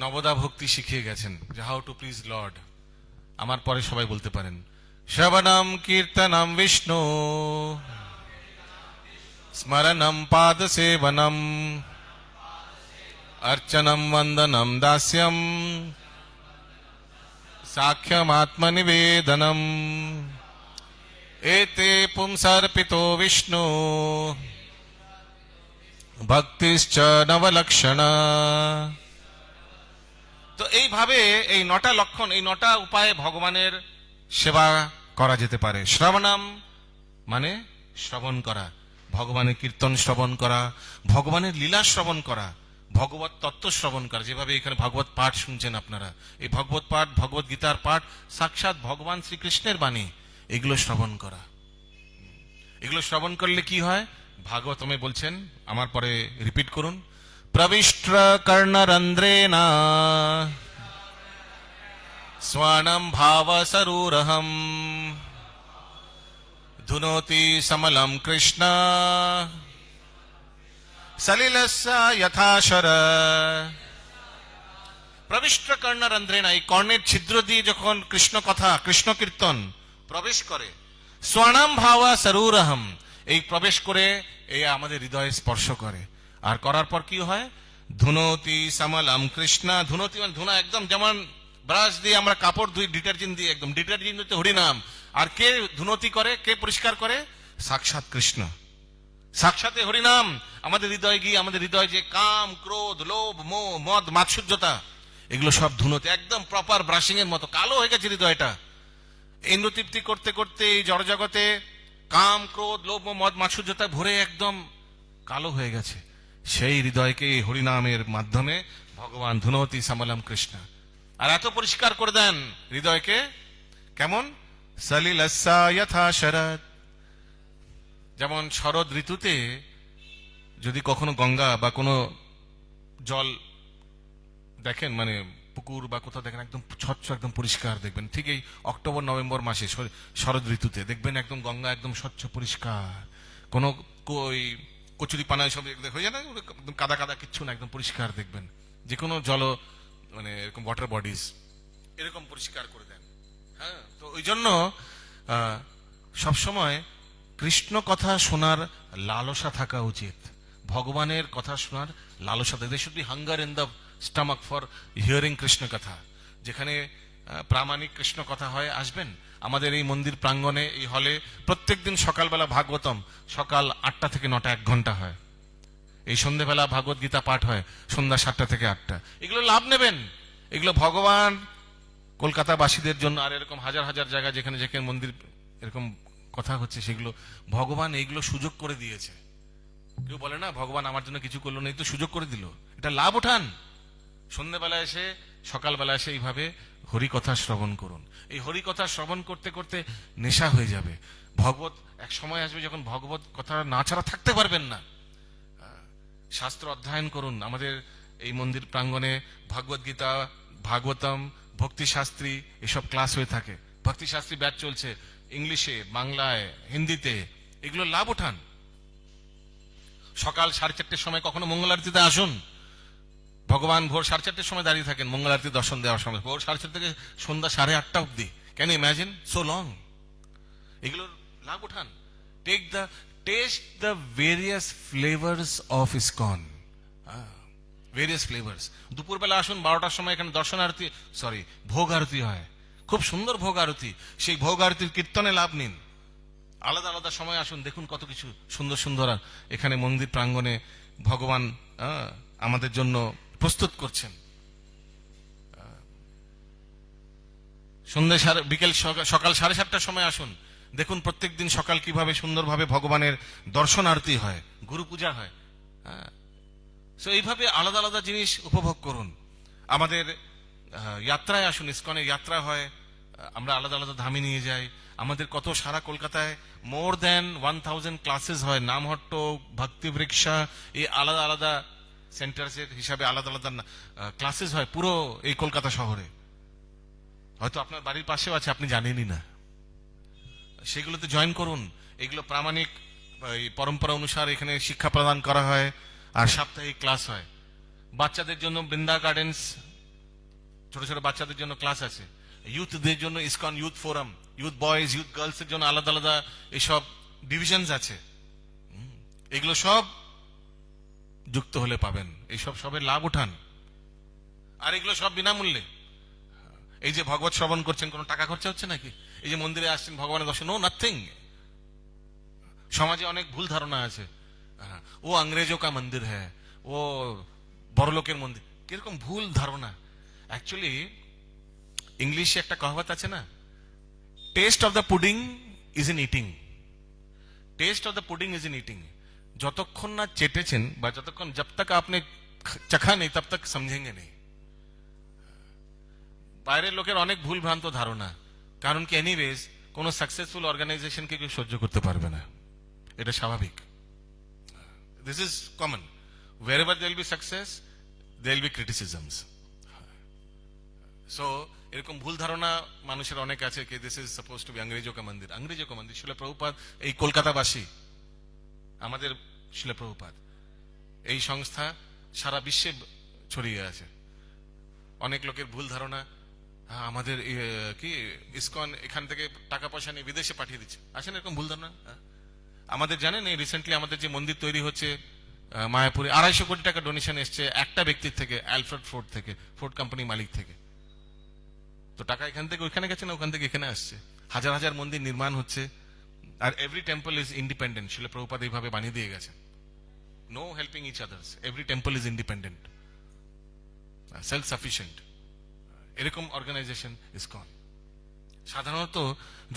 নবদা ভক্তি শিখিয়ে গেছেন, যে হাউ টু প্লিজ লর্ড। আমার পরে সবাই বলতে পারেন, শ্রবণম কীর্তনম বিষ্ণু, স্মরণম পাদ সেবনম, अर्चनम वंदनम दास्यम, साख्यम आत्मनिवेदनम, एते पुंसर्पितो विष्णु, भक्तिश्च नवलक्षणा। তো এইভাবে এই 9টা লক্ষণ, এই 9টা উপায়ে ভগবানের সেবা করা যেতে পারে। শ্রবণম মানে শ্রবণ করা, ভগবানের কীর্তন শ্রবণ করা, ভগবানের লীলা শ্রবণ করা, ভগবত তত্ত্ব শ্রবণ করা, যেভাবে এখানে ভগবত পাঠ শুনছেন আপনারা, এই ভগবত পাঠ, ভগবত গীতার পাঠ, সাক্ষাৎ ভগবান শ্রীকৃষ্ণের বাণী, এগুলো শ্রবণ করা। এগুলো শ্রবণ করলে কি হয়? ভাগবতমে বলছেন, আমার পরে রিপিট করুন, প্রবিষ্ট কর্ণরন্ধ্রেনা স্বর্ণম ভাব সরোরহম ধুনোতি সমলম কৃষ্ণ সলিলস্য যথাশর। প্রবিষ্ট কর্ণরন্ধ্রেনা, এই কর্ণের ছিদ্র দিয়ে যখন কৃষ্ণ কথা, কৃষ্ণ কীর্তন প্রবেশ করে, স্বর্ণম ভাব সরোরহম, এই প্রবেশ করে এই আমাদের হৃদয়ে স্পর্শ করে। আর করার পর কি হয়? ধুনোতি সমলম কৃষ্ণ। ধুনোতি মানে ধুনা, একদম যেমন ব্রাশ দিয়ে আমরা কাপড় ধুই ডিটারজেন্ট দিয়ে, একদম ডিটারজেন্ট হচ্ছে হরিনাম। আর কে ধুনোতি করে, কে পরিষ্কার করে? সাক্ষাৎ কৃষ্ণ, সাক্ষাৎ হরিনাম আমাদের হৃদয়ে গিয়ে আমাদের হৃদয় যে কাম, ক্রোধ, লোভ, মোহ, মদ, মাৎসর্যতা, এগুলো সব ধুনোতে একদম প্রপার ব্রাশিং এর মতো কালো হয়ে গেছে হৃদয়টা। ইন্দ্রতৃপ্তি করতে করতে এই জড়জগতে কাম, ক্রোধ, লোভ, মদ, মাৎসর্যতা ভরে একদম কালো হয়ে গেছে। সেই হৃদয়কে এই হরিনামের মাধ্যমে ভগবান ধুনোতি সমলম কৃষ্ণ, আর এত পরিষ্কার করে দেন হৃদয়কে, কেমন? সলিলস্যা যথা শরৎ। যেমন শরৎ ঋতুতে যদি কখনো গঙ্গা বা কোনো জল দেখেন, মানে পুকুর বা কোথাও দেখেন একদম স্বচ্ছ, একদম পরিষ্কার দেখবেন, ঠিক এই অক্টোবর নভেম্বর মাসে শরৎ ঋতুতে দেখবেন একদম গঙ্গা একদম স্বচ্ছ পরিষ্কার, কোনো ওই কচুরি পানা সব হয়ে যায় না, একদম কাদা কাদা কিচ্ছু না, একদম পরিষ্কার দেখবেন। যে কোনো জল মানে এরকম ওয়াটার বডিজ এরকম পরিষ্কার করে দেন। হ্যাঁ, তো ওই জন্য সবসময় কৃষ্ণ কথা শোনার লালসা থাকা উচিত, ভগবানের কথা শোনার লালসা থাকে। Should be hunger in the stomach for hearing Krishna কথা। যেখানে প্রামাণিক কৃষ্ণ কথা হয়, আসবেন আমাদের এই মন্দির প্রাঙ্গণে, এই হলে প্রত্যেকদিন সকালবেলা ভাগবতম সকাল 8টা থেকে 9টা 1 ঘন্টা হয়। এই সন্ধ্যেবেলা ভাগবত গীতা পাঠ হয় সন্ধ্যা 7টা থেকে 8টা। এগুলো লাভ নেবেন, এগুলো ভগবান কলকাতাবাসীদের জন্য, আর এরকম হাজার হাজার জায়গা যেখানে যেখানে মন্দির এরকম কথা হচ্ছে, সেগুলো ভগবান এইগুলো সুযোগ করে দিয়েছে। কেউ বলে না ভগবান আমার জন্য কিছু করলো না, এই তো সুযোগ করে দিল, এটা লাভ ওঠান। সন্ধ্যেবেলা এসে, সকালবেলা এসে এইভাবে হরি কথা শ্রবণ করুন। এই হরি কথা শ্রবণ করতে করতে নেশা হয়ে যাবে। ভগবত এক সময় আসবে যখন ভগবত কথা না ছাড়া থাকতে পারবেন না। শাস্ত্র অধ্যয়ন করুন। আমাদের এই মন্দির প্রাঙ্গণে ভগবত গীতা, ভাগবতম, ভক্তি শাস্ত্রী এসব ক্লাস হয়ে থাকে। ভক্তি শাস্ত্রী ব্যাচ চলছে ইংলিশে, বাংলায়, হিন্দিতে, এগুলো লাভ ওঠান। সকাল 4:30 সময় কখনো মঙ্গল আরতিতে আসুন। ভগবান ভোর 4:30 সময় দাঁড়িয়ে থাকেন মঙ্গল আরতি দর্শন দেওয়ার সময়, ভোর 4:30 থেকে সন্ধ্যা 8:30 অব্দি। Can you imagine so long? এগুলোর লাভ উঠান। Taste the various flavours of ISKCON, various flavours. দুপুরবেলা আসুন 12টার সময়, এখানে দর্শন আরতি, সরি ভোগ আরতি হয়, খুব সুন্দর ভোগ আরতি। সেই ভোগ আরতির কীর্তনে লাভ নিন। আলাদা আলাদা সময় আসুন, দেখুন কত কিছু সুন্দর সুন্দর এখানে মন্দির প্রাঙ্গণে ভগবান আমাদের জন্য প্রস্তুত করছেন। সন্ধ্যে বিকেল সকাল 7:30টার সময় আসুন, দেখুন প্রত্যেকদিন সকাল কিভাবে সুন্দরভাবে ভগবানের দর্শন আরতি হয়, গুরু পূজা হয়। সো এইভাবে আলাদা আলাদা জিনিস উপভোগ করুন। আমাদের যাত্রায় আসুন, ইসকনের যাত্রা হয়, আমরা আলাদা আলাদা ধামে নিয়ে যাই। আমাদের কত সারা কলকাতায় মোর দেন 1000 ক্লাসেস হয়, নামহট্ট, ভক্তি বৃক্ষা, এই আলাদা আলাদা সেন্টার্সের হিসাবে আলাদা আলাদা ক্লাসেস হয় পুরো এই কলকাতা শহরে। হয়তো আপনার বাড়ির পাশেও আছে, আপনি জানেনই না। সেগুলোতে জয়েন করুন। এগুলো প্রামাণিক পরম্পরা অনুসারে এখানে শিক্ষা প্রদান করা হয়, আর সাপ্তাহিক ক্লাস হয়। বাচ্চাদের জন্য বৃন্দা গার্ডেন্স, ছোট ছোট বাচ্চাদের জন্য ক্লাস আছে। ইউথদের জন্য ISKCON youth forum, youth boys, youth girls এর জন্য আলাদা আলাদা এইসব ডিভিশনস আছে। এগুলো সব যুক্ত হলে পাবেন, এইসব সবের লাভ উঠান। আর এগুলো সব বিনামূল্যে। এই যে ভগবত শ্রবণ করছেন, কোনো টাকা খরচা হচ্ছে নাকি? এই যে মন্দিরে আসছেন ভগবানের দর্শন, নো নাথিং। সমাজে অনেক ভুল ধারণা আছে, ও আংরেজো কা মন্দির হ্যাঁ, ও বড়লোকের মন্দির, কিরকম ভুল ধারণা। অ্যাকচুয়ালি ইংলিশে একটা কহাবত আছে না, test of the pudding is in eating. Test of the pudding is in eating. যতক্ষণ না চেটেছেন বা যতক্ষণ, জব তক আপনি चखा नहीं तब तक समझेंगे नहीं। বাইরের লোকের অনেক ভুল ভ্রান্ত ধারণা, কারণ কি এনিওয়েজ কোন সাকসেসফুল অর্গানাইজেশনকে কেউ সহ্য করতে পারবে না, এটা স্বাভাবিক। This is common, wherever there will be success there will be criticisms. So এরকম ভুল ধারণা মানুষের অনেক আছে কি this is suppose to be अंग्रेजों का मंदिर। अंग्रेजों का मंदिर শিলা প্রভুপাদ এই কলকাতাবাসী, আমাদের শিলা প্রভুপাদ, এই সংস্থা সারা বিশ্বে ছড়িয়ে আছে। অনেক লোকের ভুল ধারণা, আমাদের কি ইসকন এখান থেকে টাকা পয়সা নিয়ে বিদেশে পাঠিয়ে দিচ্ছে, আসেন এরকম ভুল ধারণা। আমাদের জানেন এই রিসেন্টলি আমাদের যে মন্দির তৈরি হচ্ছে মায়াপুরে, 250 কোটি টাকা ডোনেশন এসছে একটা ব্যক্তির থেকে, অ্যালফ্রেড ফোর্ড থেকে, ফোর্ড কোম্পানি মালিক থেকে। তো টাকা এখান থেকে ওইখানে গেছে না, ওখান থেকে এখানে আসছে। হাজার হাজার মন্দির নির্মাণ হচ্ছে, আর every temple is independent. Srila Prabhupada এইভাবে বানিয়ে দিয়ে গেছে, no helping each others, every temple is independent, self sufficient. এরকম অর্গানাইজেশন ইসকন। সাধারণত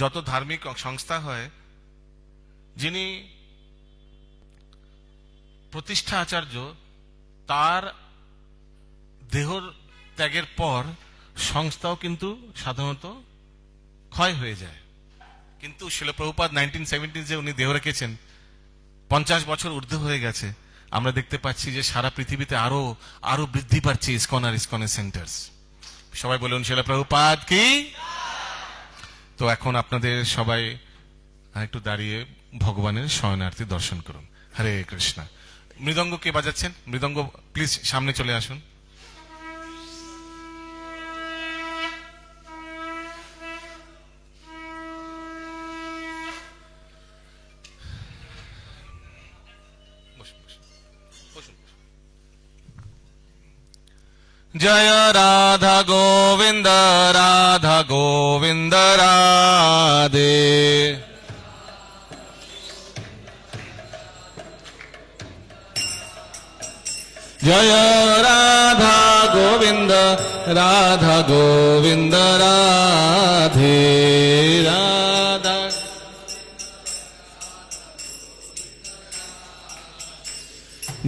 যত ধার্মিক সংস্থা হয়, যিনি প্রতিষ্ঠা আচার্য তার দেহর ত্যাগের পর সংস্থাও কিন্তু সাধারণত ক্ষয় হয়ে যায়। কিন্তু শিলা প্রভুপাদ 1970 যে উনি দেহ রেখেছেন, 50 বছর ঊর্ধ্ব হয়ে গেছে, আমরা দেখতে পাচ্ছি যে সারা পৃথিবীতে আরো আরো বৃদ্ধি পাচ্ছে ইসকন আর ইসকনের সেন্টার্স। সবাই বলুন শিলা প্রভুপাদ কি। তো এখন আপনাদের সবাই একটু দাঁড়িয়ে ভগবানের শরণার্থী দর্শন করুন। হরে কৃষ্ণ। মৃদঙ্গ কে বাজাচ্ছেন? মৃদঙ্গ প্লিজ সামনে চলে আসুন। জয় রাধা গোবিন্দ রাধা গোবিন্দ রাধে। জয় রাধা গোবিন্দ রাধা গোবিন্দ রাধে রাধা।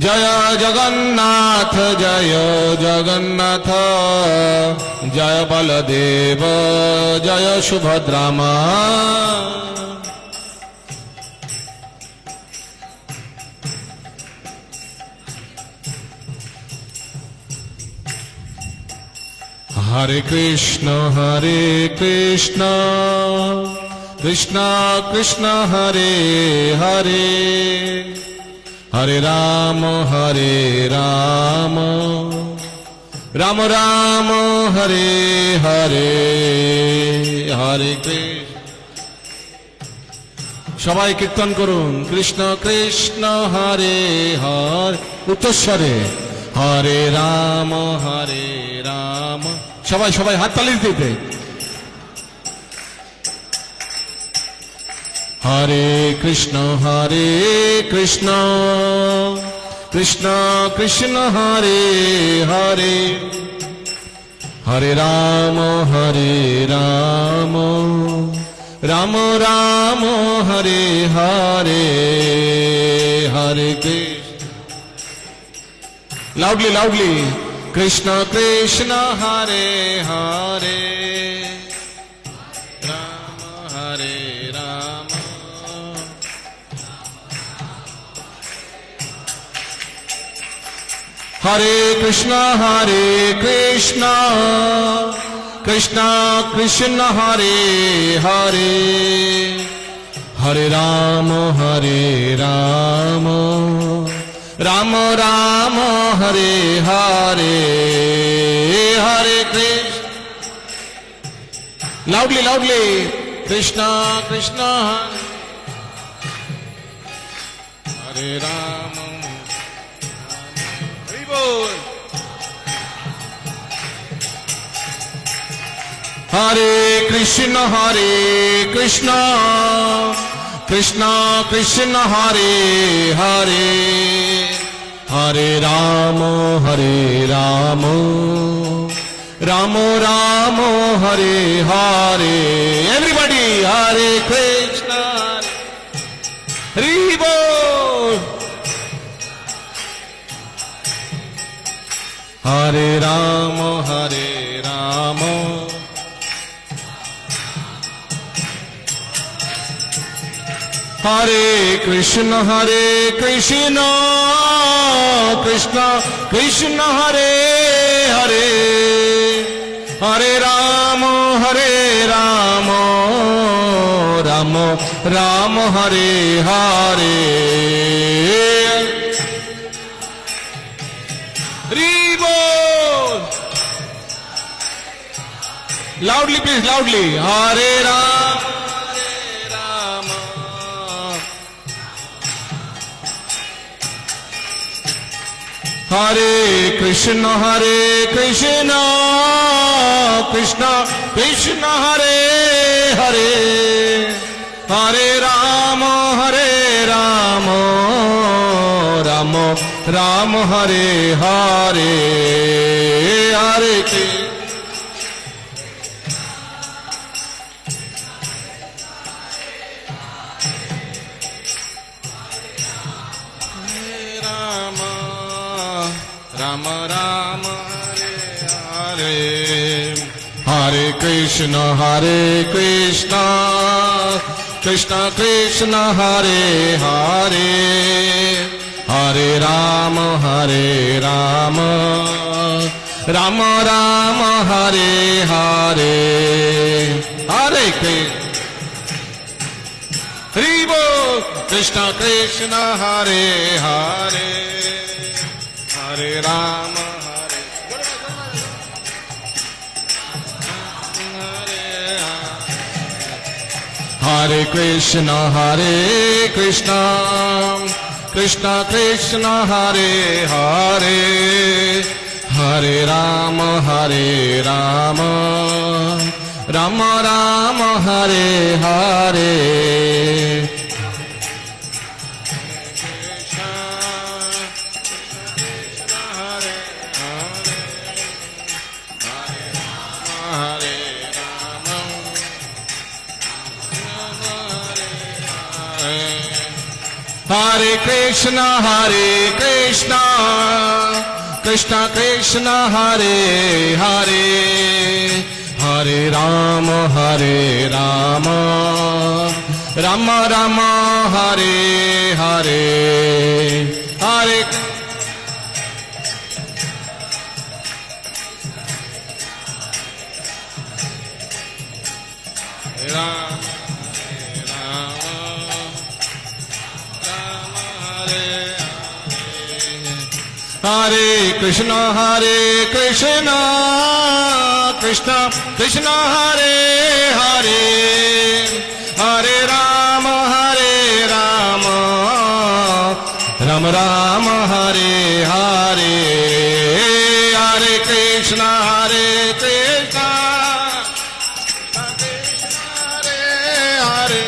জয় জগন্নাথ জয় জগন্নাথ, জয় বলদেব জয় সুভদ্রা মা। হরে কৃষ্ণ কৃষ্ণ কৃষ্ণ হরে হরে, হরে রাম রাম রাম হরে হরে, হরে কৃষ্ণ। সবাই কীর্তন করুন, কৃষ্ণ কৃষ্ণ হরে হরে, উচ্চস্বরে হরে রাম রাম। সবাই সবাই হাততালি দিতে। হরে কৃষ্ণ কৃষ্ণ কৃষ্ণ হরে হরে, হরে রাম রাম রাম হরে হরে, হরে Krishna. Loudly loudly, Krishna Krishna Hare Hare, Ram Hare Ram. Hare Krishna Krishna Krishna Hare Hare, Hare Ram Ram Ram Hare Hare, Hare Krishna. Loudly loudly, Krishna Krishna Hare Ram. Hare Krishna Krishna Krishna Hare Hare, Hare Ram Ram Ram Hare Hare. Everybody Hare Krishna Hari ball. Hare Rama, Hare Rama, Hare Krishna, Krishna Krishna, Hare Hare, Hare Rama, Rama Rama, Hare Hare. Loudly, please, loudly. Hare Rama, Hare Krishna, Krishna Krishna, Hare Hare, Hare Rama, Rama Hare Hare, Hare Krishna. Rama Rama, Hare Hare, Hare Krishna, Krishna Krishna, Hare Hare, Hare Rama, Rama Rama, Hare Hare, Hare Krishna Krishna, Hare Hare, Hare Rama, Hare Krishna, Krishna Krishna, Hare Hare, Hare Rama, Rama Rama, Hare Hare. Hare Krishna, Krishna Krishna, Hare Hare, Hare Rama, Rama Rama, Hare Hare, Hare Rama. Hare Krishna, Krishna Krishna, Hare Hare, Hare Rama, Rama Rama, Hare Hare, Hare Krishna, Krishna Hare Hare,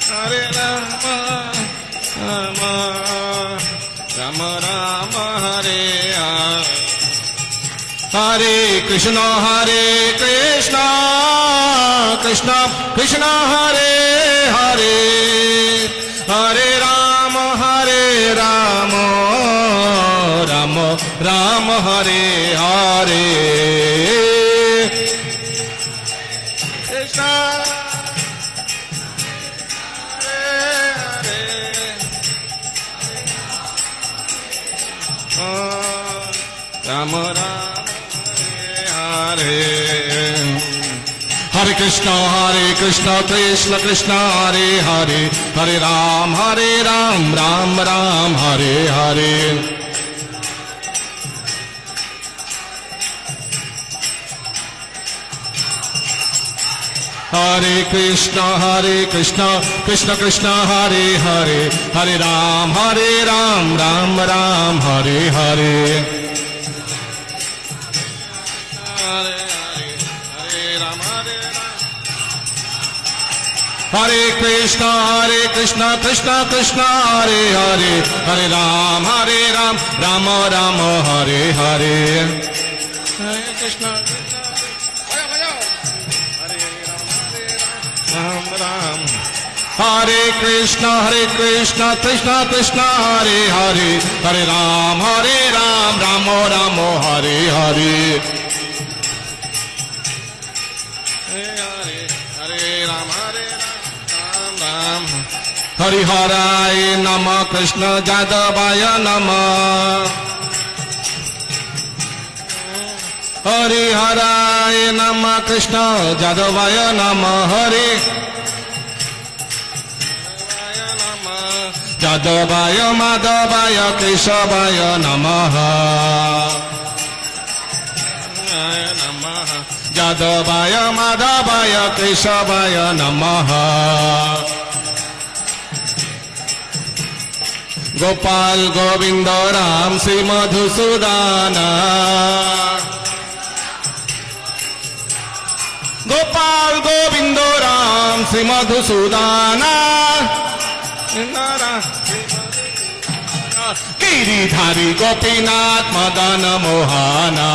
Hare Rama, Rama Rama, Hare Hare. Hare Krishna, Krishna Krishna, Hare Hare, Hare Rama, Rama Rama, Hare Hare, Krishna Rama Rama, Hare Hare Krishna, Krishna Krishna, Hare Hare, Hare Ram, Ram Ram, Hare Hare. Hare Krishna, Krishna Krishna, Hare Hare, Hare Ram, Ram Ram, Hare Hare. Hare Krishna, Krishna Krishna, Hare Hare, Hare Ram, Rama Rama, Hare Hare. Hare Krishna, Ram Ram, Hare Krishna Krishna Krishna Hare Hare Hare Ram Ram Rama Hare Hare Hare Ram Ram Hare Haraya Namah Krishna Jadavaya Namah Hare Haraya Namah Krishna Jadavaya Namah Hare Jadavaya Madhavaya Keshavaya Namaha Jadavaya Madhavaya Keshavaya Namaha Gopal Govinda Ram Sri Madhusudana Gopal Govinda Ram Sri Madhusudana Giridhari Gopinath Madana Mohana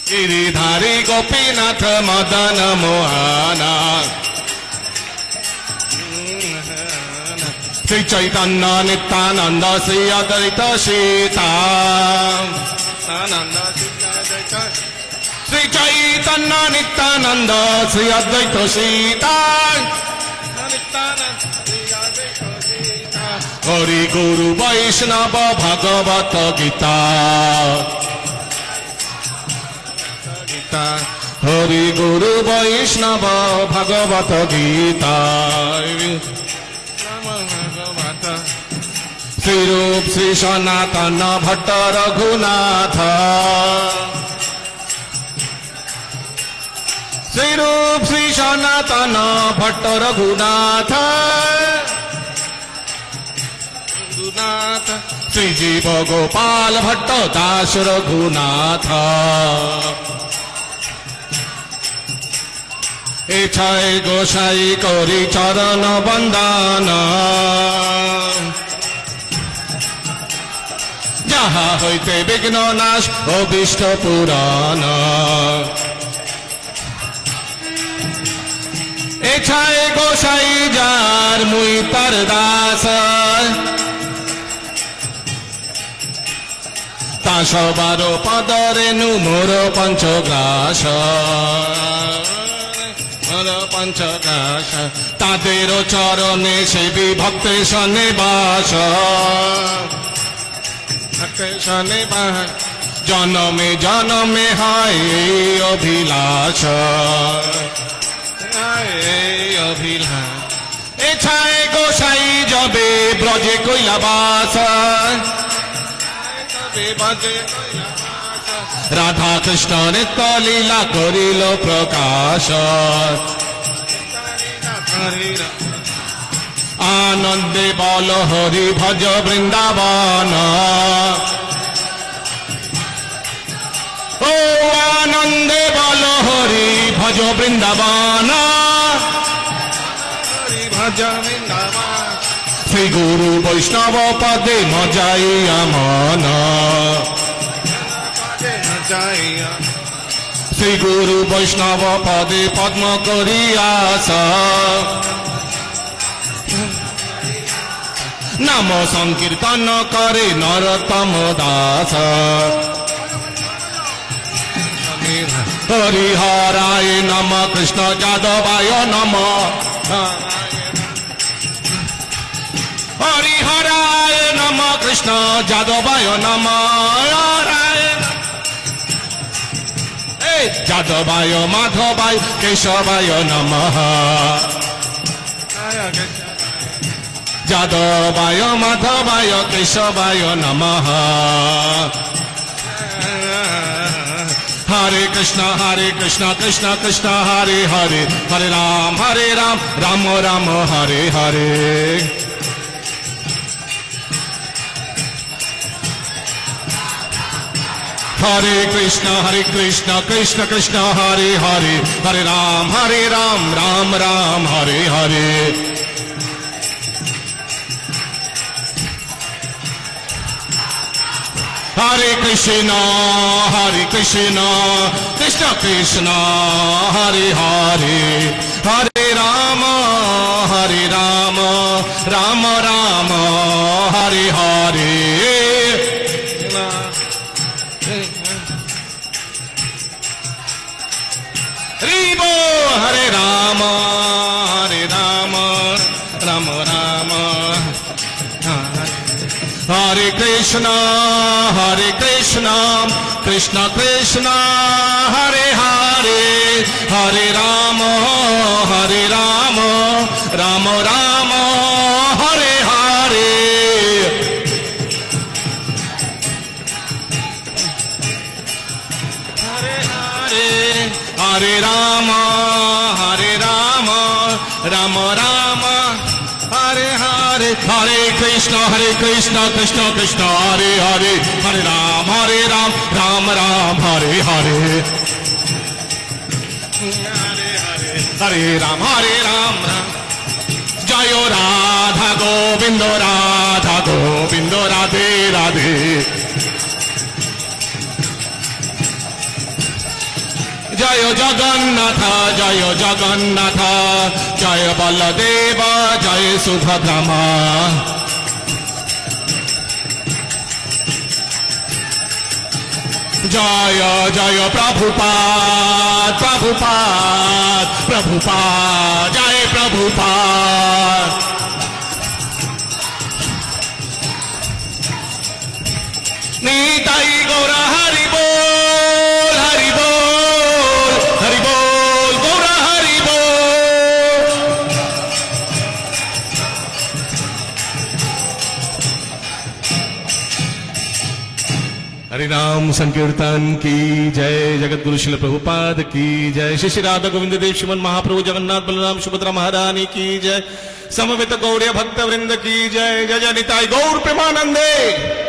Giridhari Gopinath Madana Mohana Sri Chaitanya Nityananda Sri Advaita Sita Sri Chaitanya Nityananda Sri Advaita Sita Hari Guru Vaishnava Bhagavata Gita Hari Guru Vaishnava Bhagavata Gita Sri Rup Sri Sanatana Bhatta Raghunatha Sri Rup Sri Sanatana Bhatta Raghunatha Sri Jiva Gopal Bhatta Das Raghunatha Echai Goshai Kori Charana Bandana Jaha Hoite Bigno Nash Obishta Purana Echai Goshai Jar Mui Tardasa Tashabaro Padare Numuro Panchagrasha Panchagrasha Tadero Charane Sebi Bhakte Sanibasha Bhakte Sanibasha Janame Janame Hai Abhilasha Echai Goshai Jabe Braje Koilabasa Radha Krishna Nitya Leela Korilo Prakasha Anande Balo Hari Bhaja Vrindavana Oh Anande Balo Hari Bhaja Vrindavana Hari Bhaja Vrindavana Sri Guru Vaishnava Pade Majaya Mana Sri Guru Vaishnava Pade Padma Kariyasa Namo Sankirtana Kare Narottama Dasa Hari Haraya Namah Krishna Jadavaya Namah Hari Haraya Namah Krishna Jadavaya Namah Jadavaya Madhavaya Keshavaya Namaha Jadavaya Madhavaya Keshavaya Namaha Hare Krishna Krishna Krishna Hare Hare Hare Ram Ram Rama Hare Hare Hare Krishna Krishna Krishna Hare Hare Hare Ram Ram Ram Hare Hare Hare Krishna, Krishna Krishna, Hare Hare, Hare Rama, Rama Rama, Hare Hare. Ribo, Hare Rama, Rama Rama, Hare Krishna, Krishna Krishna, Hare Hare, Hare Rama, Rama Rama, Hare Hare. Hare Hare, Hare Rama, Rama Rama, Hare Hare. Hare Krishna, Krishna Krishna, Hare Hare, Hare Ram, Ram Ram, Hare Hare. Hare Ram, Ram. Jayo Radha Govindo, Radhe Radhe. Jayo Jagannatha, Jaya Baladeva, Jaya Subhadrama. Jaya Prabhupada, Jaya Prabhupada. Nitai Gaura Hari Bol, Hari Bol, Hari Bol, Gaura Hari Bol. Hari Ram Sankirtan ki jai, Jagat Guru Srila Prabhupada ki jai, Shri Shri Radha Govinda Dev Shriman Mahaprabhu Jagannath Balaram Subhadra Maharani ki jai, Samaveta Gauriya Bhakta Vrinda ki jai, Jai Jai Nitai Gaur Premanande.